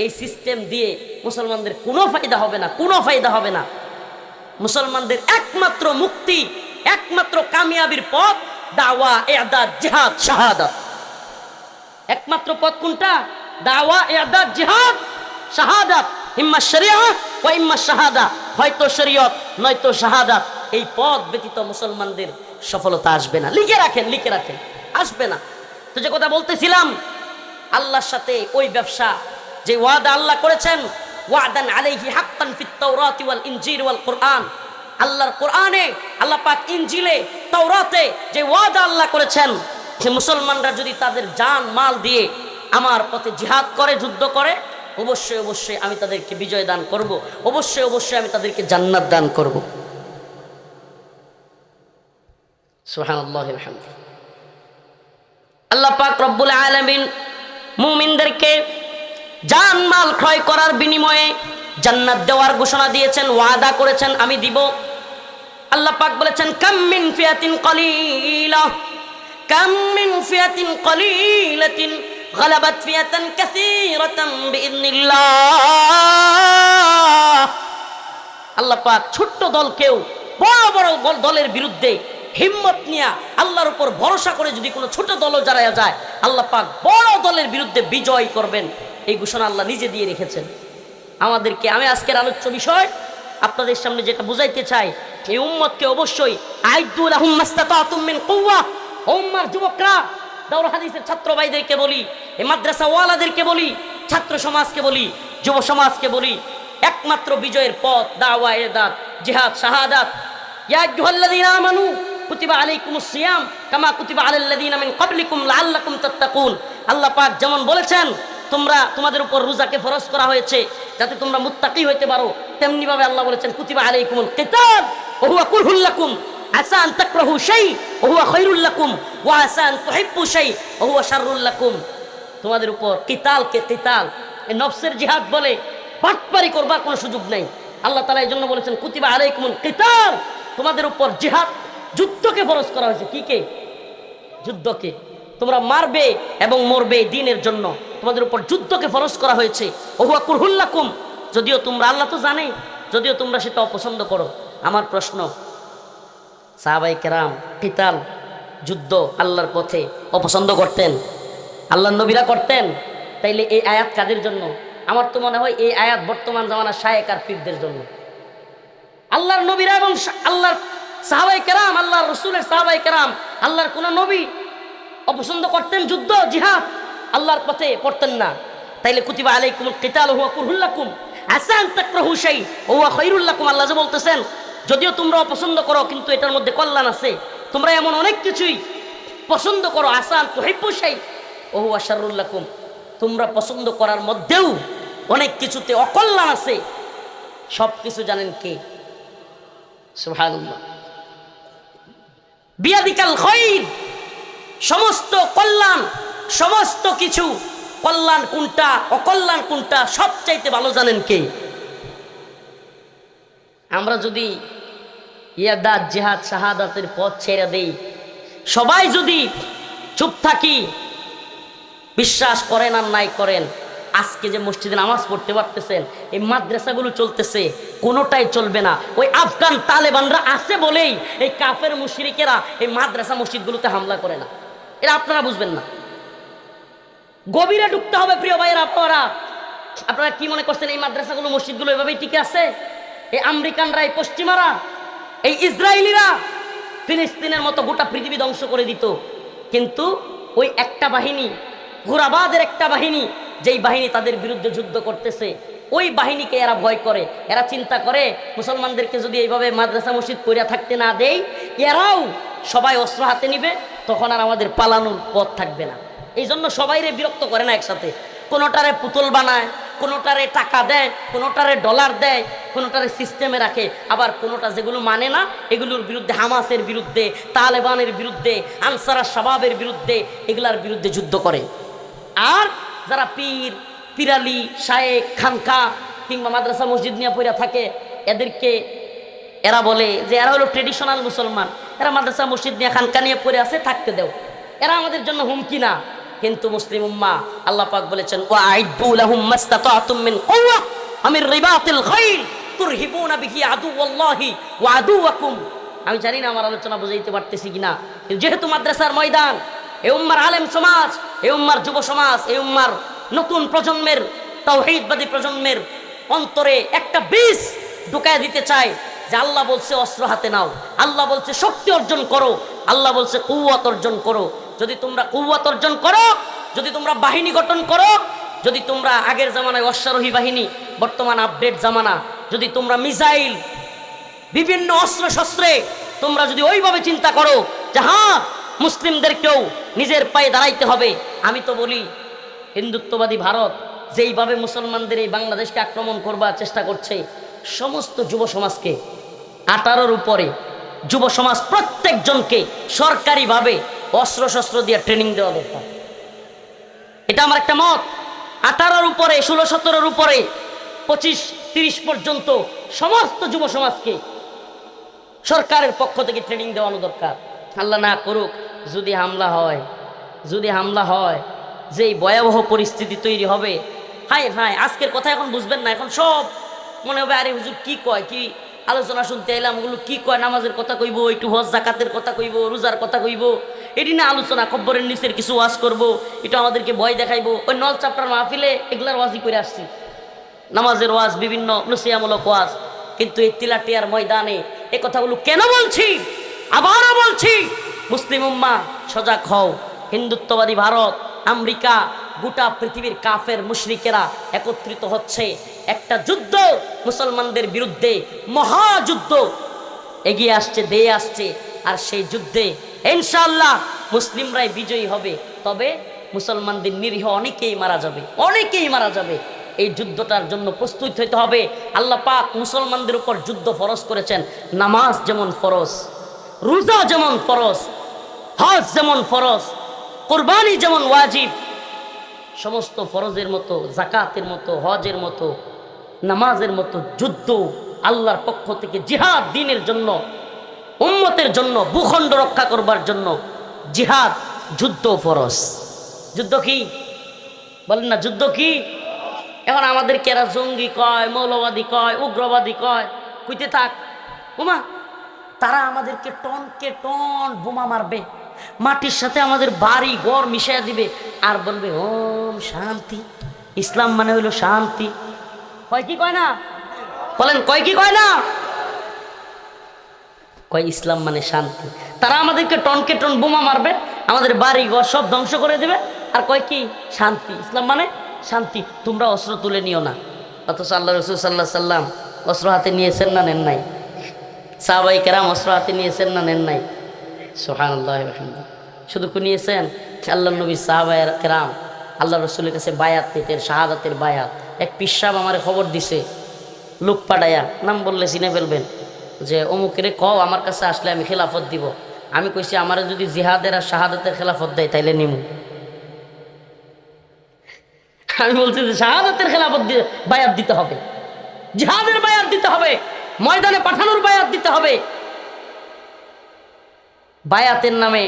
[SPEAKER 1] এই সিস্টেম দিয়ে মুসলমানদের কোনো ফায়দা হবে না, কোনো ফায়দা হবে না। মুসলমানদের একমাত্র মুক্তি, একমাত্র কামিয়াবির পথ দাওয়া, ইআদাদ, জিহাদ, শাহাদাত। একমাত্র পথ কোনটা? দাওয়া, ইআদাদ, জিহাদ, শাহাদাত। ইম্মা শরিয়া ওয়া ইম্মা শাহাদা, হয়তো শরীয়ত নয়তো শাহাদাত। এই পথ ব্যতীত মুসলমানদের সফলতা আসবে না। লিখে রাখেন, লিখে রাখেন, আসবে না। তো যে কথা বলতেছিলাম, আল্লাহর সাথে ওই ব্যবসা, যে ওয়াদা আল্লাহ করেছেন, ওয়াদান আলাইহি হাক্কান ফিত তাওরাতি ওয়াল ইনজিল ওয়াল কুরআন, আল্লাহর কোরআনে, আল্লাহ পাক ইনজিলে, তাওরাতে যে ওয়াদা আল্লাহ করেছেন, যে মুসলমানরা যদি তাদের জান মাল দিয়ে আমার পথে জিহাদ করে, যুদ্ধ করে, অবশ্যই অবশ্যই আমি তাদেরকে বিজয় দান করব, অবশ্যই অবশ্যই আমি তাদেরকে জান্নাত দান করব। সুবহানাল্লাহিল হামদ। আল্লাহ পাক রব্বুল আলামিন মুমিনদেরকে জান মাল ক্রয় করার বিনিময়ে জান্নাত দেওয়ার ঘোষণা দিয়েছেন, ওয়াদা করেছেন আমি দিব। আল্লাহ পাক বলেছেন, কাম মিন ফিয়াতিন কলিলা, কাম মিন ফিয়াতিন কলিলাতিন গালাবাত ফিয়াতান কাসীরাতান বিইذনিল্লাহ। আল্লাহ পাক ছোট্ট দলকেও বড় বড় দলের বিরুদ্ধে হিম্মত নিয়ে আল্লাহর উপর ভরসা করে যদি কোনো ছোট দলও জড়ায়া যায়, আল্লাহ পাক বড় দলের বিরুদ্ধে বিজয় করবেন। এই ঘোষণা আল্লাহ নিজে দিয়ে রেখেছেন আমাদেরকে। আমি আজকের আলোচ্য বিষয় আপনাদের সামনে যেটা বুঝাইতে চাই, এই উম্মতকে অবশ্যই আইদু লাহুম মাসতাতাতুম মিন কুওয়া, উম্মার যুবকরা, দাওরা হাদিসের ছাত্র ভাইদেরকে বলি, এই মাদ্রাসা ওয়ালাদেরকে বলি, ছাত্র সমাজকে বলি, যুব সমাজকে বলি, একমাত্র বিজয়ের পথ দাওয়া, ইআদাত, জিহাদ, শাহাদাত। ইয়া আইয়ুহাল্লাযীনা আমানু কুতিবা আলাইকুমুস সিয়াম কামা কুতিবা আলাল লাযীনা মিন ক্বাবলিকুম লাআল্লাকুম তাত্তাকুন। আল্লাহ পাক যেমন বলেছেন তোমাদের উপর রোজাকে ফরজ করা হয়েছে যাতে তোমরা মুত্তাকি হইতে পারো, তেমনি ভাবে আল্লাহ বলেছেন কুতিবা আলাইকুমুল কিতাব ওয়া হুয়া কুরহুল লাকুম আসা আন তাকরাহু শাই ওয়া হুয়া খায়রুল লাকুম ওয়া আসা আন তুহিব্বু শাই ওয়া হুয়া শাররুল লাকুম। তোমাদের উপর কিতালকে কিতাল, এই নফসের জিহাদ বলে, বাটপারি করবার কোনো সুযোগ নেই। আল্লাহ তাআলা এই জন্য বলেছেন কুতিবা আলাইকুমুল কিতাল, তোমাদের উপর জিহাদ, যুদ্ধকে ফরজ করা হয়েছে। কি কে? যুদ্ধকে। তোমরা মারবে এবং মরবে দ্বীনের জন্য, তোমাদের উপর যুদ্ধকে ফরজ করা হয়েছে। ওহুয়া কুরহুল লাকুম, যদিও তোমরা, আল্লাহ তো জানে, যদিও তোমরা সেটা অপছন্দ করো। আমার প্রশ্ন, সাহাবায়ে কেরাম কিতাল, যুদ্ধ আল্লাহর পথে অপছন্দ করতেন? আল্লাহর নবীরা করতেন? তাইলে এই আয়াত কাদের জন্য? আমার তো মনে হয় এই আয়াত বর্তমান জামানার শায়েখ আর পীরদের জন্য। আল্লাহর নবীরা এবং আল্লাহর সাহাবায়ে কেরাম, আল্লাহর রাসূলের সাহাবায়ে কেরাম, আল্লাহর কোন নবী অপছন্দ করতেন যুদ্ধ, জিহাদ? আল্লাহর পথে করতেন না। তাইলে কুতিবা আলাইকুমুল কিতাল ওয়া হুয়া কুরহুল লাকুম আসা আন তাকরাহু শাই ওয়া হুয়া খায়রুল লাকুম। আল্লাহ যে বলতেছেন যদিও তোমরা অপছন্দ করো কিন্তু এটার মধ্যে কল্যাণ আছে, তোমরা এমন অনেক কিছুই পছন্দ করো, আসা আন তুহিব্বু শাই ওয়া হুয়া শাররুল লাকুম, তোমরা পছন্দ করার মধ্যেও অনেক কিছুতে অকল্যাণ আছে। সব কিছু জানেন কে? সুবহানাল্লাহ। বিয়াদিকাল খায়র, সমস্ত কল্যাণ, সমস্ত কিছু, কল্যাণ কোনটা অকল্যাণ কোনটা সবচাইতে ভালো জানেন কে? আমরা যদি ইআদাত, জিহাদ, শাহাদাতের পথ ছেড়ে দেই, সবাই যদি চুপ থাকি, বিশ্বাস করেন আর নাই করেন, আজকে যে মসজিদে নামাজ পড়তে পারতেছেন, এই মাদ্রাসাগুলো চলতেছে, কোনোটাই চলবে না। ওই আফগান তালেবানরা আছে বলেই এই কাফের মুশরিকেরা এই মাদ্রাসা মসজিদগুলোতে হামলা করে না। এটা আপনারা বুঝবেন না, গভীরে ঢুকতে হবে। প্রিয় ভাইয়েরা, আপনারা কি মনে করছেন এই মাদ্রাসাগুলো, মসজিদগুলো এভাবেই টিকে আছে? এই আমেরিকানরা, এই পশ্চিমারা, এই ইসরায়েলিরা ফিলিস্তিনের মতো গোটা পৃথিবী ধ্বংস করে দিত, কিন্তু ওই একটা বাহিনী, ঘোরাবাদের একটা বাহিনী, যেই বাহিনী তাদের বিরুদ্ধে যুদ্ধ করতেছে, ওই বাহিনীকে এরা ভয় করে। এরা চিন্তা করে মুসলমানদেরকে যদি এইভাবে মাদ্রাসা মসজিদ কইরা থাকতে না দেই, এরাও সবাই অস্ত্র হাতে নিবে, তখন আর আমাদের পালানোর পথ থাকবে না। এই জন্য সবাইরে বিরক্ত করে না একসাথে। কোনোটারে পুতুল বানায়, কোনোটারে টাকা দেয়, কোনোটারে ডলার দেয়, কোনোটারে সিস্টেমে রাখে, আবার কোনোটা যেগুলো মানে না এগুলোর বিরুদ্ধে, হামাসের বিরুদ্ধে, তালেবানের বিরুদ্ধে, আনসারা শাবাবের বিরুদ্ধে, এগুলার বিরুদ্ধে যুদ্ধ করে। আর যারা পীর, পিরালি, শায়েক, খানকা কিংবা মাদ্রাসা মসজিদ নিয়ে পড়ে থাকে, এদেরকে এরা বলে যে এরা হলো ট্রেডিশনাল মুসলমান, এরা মাদ্রাসা মসজিদ নিয়ে, খানকা নিয়ে পড়ে আছে, থাকতে দেও, এরা আমাদের জন্য হুমকি না। কিন্তু মুসলিম উম্মাহ, আল্লাহ পাক বলেছেন ওয়াইদু লাহুম মাসতাতাতুম মিন কুওয়া আমির রিবাতিল খাইল তুরহিবুনা বিহি আদুওয়াল্লাহি ওয়া আদুওয়াকুম। আমি জানি না আমার আলোচনা বুঝাইতে পারতেছি কিনা, কিন্তু যেহেতু মাদ্রাসার ময়দান, এই উম্মার আলেম সমাজ, এই উম্মার যুব সমাজ, এই উম্মার নতুন প্রজন্মের, তাওহীদবাদী প্রজন্মের অন্তরে একটা বীজ ঢুকায় দিতে চায় যে আল্লাহ বলছে অস্ত্র হাতে নাও, আল্লাহ বলছে শক্তি অর্জন করো, আল্লাহ বলছে কুওয়াত অর্জন করো। যদি তোমরা কুওয়াত অর্জন করো, যদি তোমরা বাহিনী গঠন করো, যদি তোমরা আগের জামানায় অশ্বারোহী বাহিনী, বর্তমান আপডেট জামানা, যদি তোমরা মিসাইল, বিভিন্ন অস্ত্র শস্ত্রে তোমরা যদি ওইভাবে চিন্তা করো যে হ্যাঁ মুসলিমদেরকেও নিজের পায়ে দাঁড়াইতে হবে, আমি তো বলি হিন্দুত্ববাদী ভারত যেইভাবে মুসলমানদের এই বাংলাদেশকে আক্রমণ করবার চেষ্টা করছে, সমস্ত যুব সমাজকে, 18-র উপরে যুব সমাজ প্রত্যেকজনকে সরকারিভাবে অস্ত্র শস্ত্র দিয়ে ট্রেনিং দেওয়া দরকার। এটা আমার একটা মত। 18-র উপরে, 16-17-র উপরে, 25-30 পর্যন্ত সমস্ত যুব সমাজকে সরকারের পক্ষ থেকে ট্রেনিং দেওয়ানো দরকার। আল্লাহ না করুক যদি হামলা হয়, যদি হামলা হয়, যেই ভয়াবহ পরিস্থিতি তৈরি হবে, হায় হায়, আজকের কথা এখন বুঝবেন না, এখন সব মনে হবে আরে হুজুর কি কয়, কি আলোচনা শুনতে এলাম, ওগুলো কি কয়, নামাজের কথা কইব, একটু হজ জাকাতের কথা কইব, রোজার কথা কইব, এটি না আলোচনা, কব্বরের নিচের কিছু ওয়াজ করব, একটু আমাদেরকে ভয় দেখাইবো। ওই নল চাপড়ার মাহফিলে এগুলার ওয়াজই করে আসছি, নামাজের ওয়াজ, বিভিন্ন নসিহামূলক ওয়াজ। কিন্তু এই তিলাটিয়ার ময়দানে এ কথাগুলো কেন বলছি? আবারও বলছি, মুসলিম উম্মাহ সজাগ হও। হিন্দুত্ববাদী ভারত, আমেরিকা, গোটা পৃথিবীর কাফের মুশরিকেরা একত্রিত হচ্ছে, একটা যুদ্ধ মুসলমানদের বিরুদ্ধে, মহাযুদ্ধ এগিয়ে আসছে, দিয়ে আসছে। আর সেই যুদ্ধে ইনশাআল্লাহ মুসলিমরাই বিজয়ী হবে, তবে মুসলমানদের নিরীহ অনেকেই মারা যাবে, অনেকেই মারা যাবে। এই যুদ্ধটার জন্য প্রস্তুত হইতে হবে। আল্লাহ পাক মুসলমানদের উপর যুদ্ধ ফরজ করেছেন। নামাজ যেমন ফরজ, রোজা যেমন ফরজ, হজ যেমন ফরজ, কুরবানি যেমন ওয়াজিব, সমস্ত ফরজের মতো, জাকাতের মতো, হজের মতো, নামাজের মতো যুদ্ধ আল্লাহর পক্ষ থেকে জিহাদ, দ্বীনের জন্য, উম্মতের জন্য, ভূখণ্ড রক্ষা করবার জন্য জিহাদ, যুদ্ধ ফরজ। যুদ্ধ কি বলেন না? যুদ্ধ কি? এখন আমাদেরকে এরা জঙ্গি কয়, মৌলবাদী কয়, উগ্রবাদী কয়, কইতে থাক। বোমা, তারা আমাদেরকে টনকে টন বোমা মারবে, মাটির সাথে আমাদের বাড়ি ঘর মিশিয়ে দিবে, আর বলবে ওম শান্তি। ইসলাম মানে হইল শান্তি। কয় কি কয় না? বলেন কয় কি কয় না? কয় ইসলাম মানে শান্তি। তারা আমাদেরকে টনকে টন বোমা মারবে, আমাদের বাড়ি ঘর সব ধ্বংস করে দেবে, আর কয় কি শান্তি, ইসলাম মানে শান্তি। তোমরা অস্ত্র তুলে নিও না। অথচ আল্লাহ রসুল সাল্লাহ সাল্লাম অস্ত্র হাতে নিয়েছেন না নেন নাই? সাহাবাই কেরাম অস্ত্র হাতে নিয়েছেন না নেন নাই? সুবহানাল্লাহ। শুধু নিয়েছেন আল্লাহ নবী, সাহাবাই কেরাম আল্লাহ রসুলের কাছে বায়াত নিতেন, শাহাদাতের বায়াত। এক পীর সাহেব আমার খবর দিছে, লোক পাঠাইয়া, নাম বললে চিনে ফেলবেন, যে অমুকের কও আমার কাছে আসলে আমি খেলাফত দিব। আমি কইছি আমার যদি জিহাদের আর শাহাদাতের খেলাফত দেয় তাইলে নিমু। আমি বলছি যে শাহাদাতের খেলাফত বায়াত দিতে হবে, জিহাদের বায়াত দিতে হবে, ময়দানে পাঠানোর বায়াত দিতে হবে। বায়াতের নামে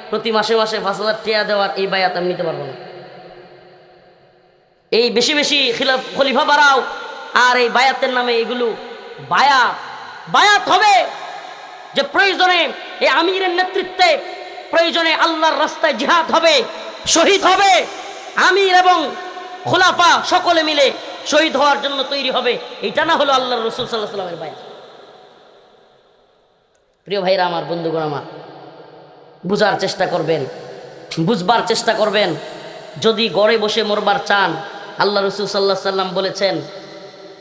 [SPEAKER 1] প্রতি মাসে মাসে 5,000 টাকা দেওয়ার এই বায়াত আমি নিতে পারবো না। এই বেশি বেশি খলিফা বাড়াও, আর এই বায়াতের নামে এগুলো বায়াত। বায়াত হবে যে প্রয়োজনে এই আমিরের নেতৃত্বে, প্রয়োজনে আল্লাহর রাস্তায় জিহাদ হবে, শহীদ হবে, আমির এবং খোলাফা সকলে মিলে শহীদ হওয়ার জন্য তৈরি হবে। এটা না হলো আল্লাহর রাসূল সাল্লাল্লাহু আলাইহি ওয়াসাল্লামের বায়াত। প্রিয় ভাইরা আমার, বন্ধুগণ আমার, বুঝার চেষ্টা করবেন, বুঝবার চেষ্টা করবেন। যদি ঘরে বসে মরবার চান, আল্লাহ রাসূল সাল্লাল্লাহু আলাইহি ওয়াসাল্লাম বলেছেন,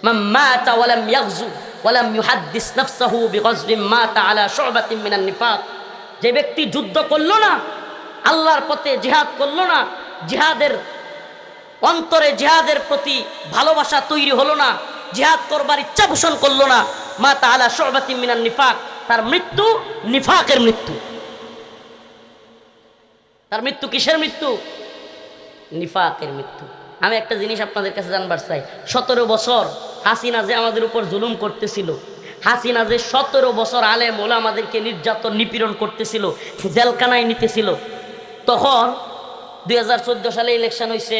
[SPEAKER 1] মান মাতা ওয়া লাম ইয়াগজু ওয়া লাম ইউহাদ্দিস নাফসাহু বিগজবিন মাতা আলা শু'বাতিন মিনান নিফাক। যে ব্যক্তি যুদ্ধ করলো না, আল্লাহর পথে জিহাদ করলো না, জিহাদের অন্তরে জিহাদের প্রতি ভালোবাসা তৈরি হলো না, জিহাদ করবার ইচ্ছা পোষণ করলো না, মাতা আলা শু'বাতিন মিনান নিফাক, তার মৃত্যু নিফাকের মৃত্যু। তার মৃত্যু কিসের মৃত্যু? নিফাকের মৃত্যু। আমি একটা জিনিস আপনাদের কাছে জানবার চাই, 17 বছর হাসিনা যে আমাদের উপর জুলুম করতেছিল, হাসিনা যে 17 বছর আলেম ওলামাদেরকে নির্যাতন নিপীড়ন করতেছিল, জেলখানায় নিতেছিল, তখন 2014 সালে ইলেকশন হয়েছে,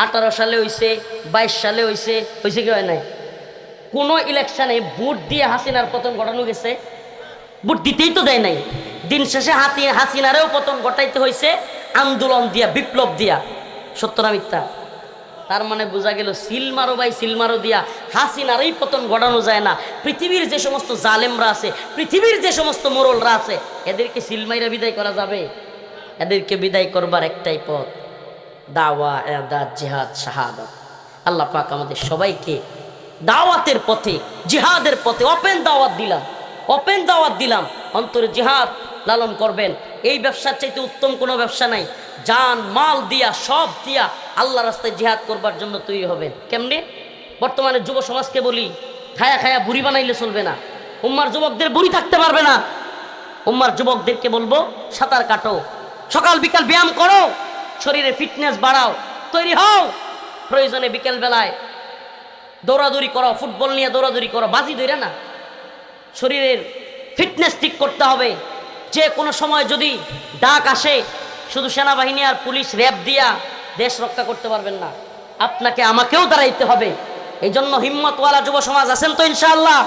[SPEAKER 1] 18 সালে হয়েছে, 22 সালে হয়েছে, হয়েছে কি হয় নাই? কোনো ইলেকশনে ভোট দিয়ে হাসিনার পতন ঘটানো গেছে? ভোট দিতেই তো দেয় নাই। দিন শেষে হাসিনারেও পতন ঘটাইতে হয়েছে আন্দোলন দিয়া, বিপ্লব দিয়া। সত্য না মিথ্যা? তার মানে বোঝা গেল সিলমারো ভাই সিলমারো দিয়া হাসিনারই পতন ঘটানো যায় না। পৃথিবীর যে সমস্ত জালেমরা আছে, পৃথিবীর যে সমস্ত মোরলরা আছে, এদেরকে সিলমাইরা বিদায় করা যাবে? এদেরকে বিদায় করবার একটাই পথ, দাওয়া, ইবাদত, জিহাদ, শাহাদাত। আল্লাহ পাক আমাদের সবাইকে দাওয়াতের পথে, জিহাদের পথে ওপেন দাওয়াত দিলাম, ওপেন দাওয়াত দিলাম। অন্তরে জিহাদ লালন করবেন। এই ব্যবসার চাইতে উত্তম কোনো ব্যবসা নাই। জান মাল দিয়া, সব দিয়া আল্লাহ রাস্তায় জিহাদ করবার জন্য তৈরি হবেন। কেমনে? বর্তমানে যুব সমাজকে বলি, খায়া খায়া বুড়ি বানাইলে চলবে না। উম্মার যুবকদের বুড়ি থাকতে পারবে না। উম্মার যুবকদেরকে বলবো, সাঁতার কাটো, সকাল বিকাল ব্যায়াম করো, শরীরে ফিটনেস বাড়াও, তৈরি হও। প্রয়োজনে বিকেল বেলায় দৌড়াদৌড়ি করো, ফুটবল নিয়ে দৌড়াদৌড়ি করো, বাজি ধরে না। শরীরের ফিটনেস ঠিক করতে হবে। যে কোনো সময় যদি ডাক আসে, শুধু সেনাবাহিনী আর পুলিশ র্যাব দিয়া দেশ রক্ষা করতে পারবেন না, আপনাকে আমাকেও দাঁড়াইতে হবে। এই জন্য হিম্মতওয়ালা যুব সমাজ আছেন তো ইনশাআল্লাহ?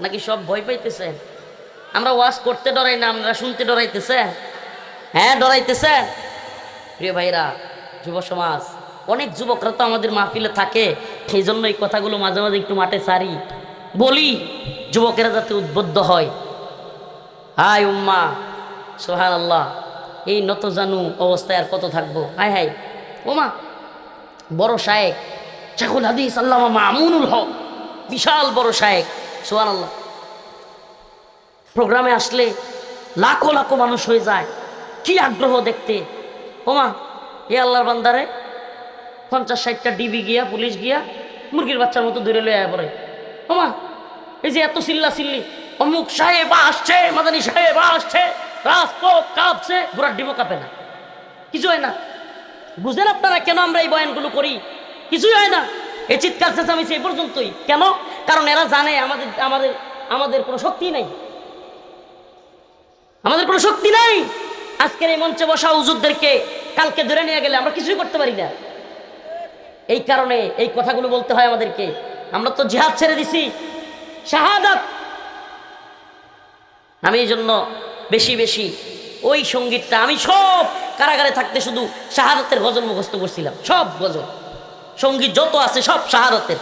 [SPEAKER 1] নাকি সব ভয় পাইতেছে? আমরা ওয়াজ করতে ডরাই না, আমরা শুনতে ডরাইতেছে? হ্যাঁ, ডরাইতেছে। প্রিয় ভাইরা, যুব সমাজ, অনেক যুবকরা তো আমাদের মাহফিলে থাকে, সেই জন্য এই কথাগুলো মাঝে মাঝে একটু মাঠে সারি বলি, যুবকেরা যাতে উদ্বুদ্ধ হয়। হাই উম্মা, সুবহানাল্লাহ, এই নত জানু অবস্থায় আর কত থাকবো? হাই হাই ওমা, বড় শায়েক শেখুল হাদিস আল্লামা মামুনুল হক, বিশাল বড় শায়েক, সুবহানাল্লাহ, প্রোগ্রামে আসলে লাখো লাখো মানুষ হয়ে যায়। কি আগ্রহ দেখতে! ওমা, এ আল্লাহর বান্দারে 50-60টা ডিবি গিয়া, পুলিশ গিয়া মুরগির বাচ্চার মতো দূরে লয়ে আয় পড়ে। ওমা, এই যে এত চিল্লা চিল্লি, অমুক সাহেব আসছে, মাদানী সাহেব আসছে, রাজপথ কাঁপছে, ঘোড়ার ডিমও কাঁপে না, কিছু হয় না। বুঝেন আপনারা কেন আমরা এই বয়ানগুলো করি? কিছুই হয় না। এই চিৎকার চেঁচামেচি এই পর্যন্তই। কেন? কারণ এরা জানে আমাদের আমাদের আমাদের কোনো শক্তি নেই, আমাদের কোনো শক্তি নেই। আজকের এই মঞ্চে বসা হুজুরদেরকে কালকে ধরে নিয়ে গেলে আমরা কিছুই করতে পারি না। এই কারণে এই কথাগুলো বলতে হয় আমাদেরকে। আমরা তো জিহাদ ছেড়ে দিছি, শাহাদাত। আমি এই জন্য বেশি বেশি ওই সঙ্গীতটা, আমি সব কারাগারে থাকতে শুধু শাহাদাতের গজল মুখস্থ করছিলাম, সব গজল সঙ্গীত যত আছে সব শাহাদাতের।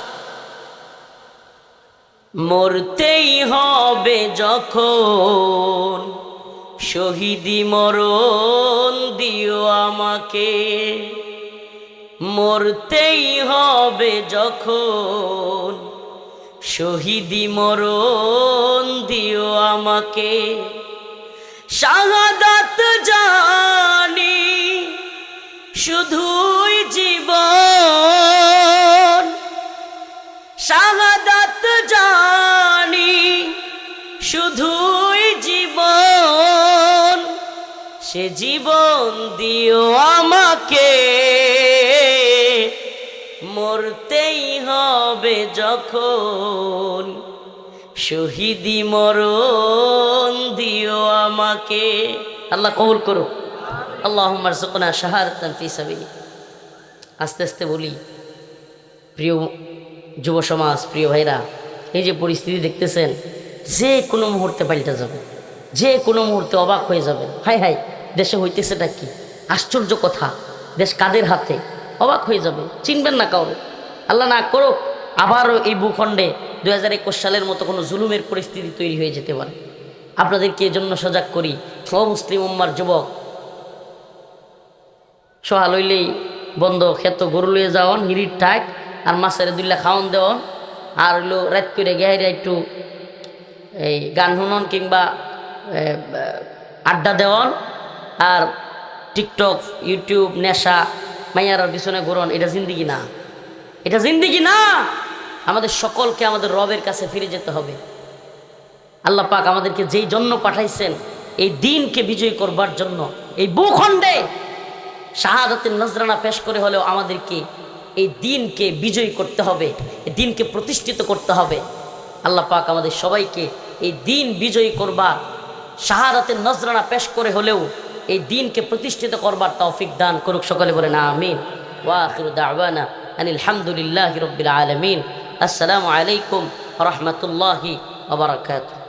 [SPEAKER 1] মরতেই হবে যখন, শহীদি মরণ দিও আমাকে। মরতেই হবে যখন, শহীদি মরণ দিও আমাকে। শাহাদাত জানি শুধুই জীবন, শাহাদাত জানি শুধুই জীবন, সে জীবন দিও আমাকে। মরতেই হবে যখন, শহীদি মরণ দিও আমাকে। আল্লাহ কবুল করো। আল্লাহুম্মা রযুকনা শাহাদাতান ফি সাবিলিক। আস্তে আস্তে বলি, প্রিয় যুব সমাজ, প্রিয় ভাইরা, এই যে পরিস্থিতি দেখতেছেন, যে কোনো মুহূর্তে পাল্টে যাবে, যে কোনো মুহূর্তে অবাক হয়ে যাবে। হাই হাই, দেশে হইতেছেটা কি? আশ্চর্য কথা, দেশ কাদের হাতে? অবাক হয়ে যাবে, চিনবেন না কাউরে।
[SPEAKER 2] আল্লাহ না করুক আবারও এই ভূখণ্ডে 2021 সালের মতো কোনো জুলুমের পরিস্থিতি তৈরি হয়ে যেতে পারে। আপনাদেরকে এজন্য সজাগ করি, ও মুসলিম উম্মার যুবক, সহাল হইলেই বন্ধ ক্ষেত গরু লইয়ে যাওয়ান হিরির ঠাক আর মাছের দুল্লা খাওয়ান দেওয়ান, আর হইলো রাত করে গেহাইরা একটু এই গান শুনন কিংবা আড্ডা দেওয়ান, আর টিকটক ইউটিউব নেশা মাইয়ার পিছনে ঘুরন। এটা জিন্দিগি না, এটা জিন্দিগি না। আমাদের সকলকে আমাদের রবের কাছে ফিরে যেতে হবে। আল্লাহ পাক আমাদেরকে যেই জন্য পাঠাইছেন এই দিনকে বিজয়ী করবার জন্য, এই ভূখণ্ডে শাহাদাতের নজরানা পেশ করে হলেও আমাদেরকে এই দিনকে বিজয়ী করতে হবে, এই দিনকে প্রতিষ্ঠিত করতে হবে। আল্লাহ পাক আমাদের সবাইকে এই দিন বিজয়ী করবার, শাহাদাতের নজরানা পেশ করে হলেও এই দিনকে প্রতিষ্ঠিত করবার তৌফিক দান করুক। সকলে বলেন আমিন। ওয়া আখিরু দাওয়ানা আনিল হামদুলিল্লাহি রাব্বিল আলামিন। আসসালামু আলাইকুম ওয়া রাহমাতুল্লাহি ওয়া বারাকাতুহু।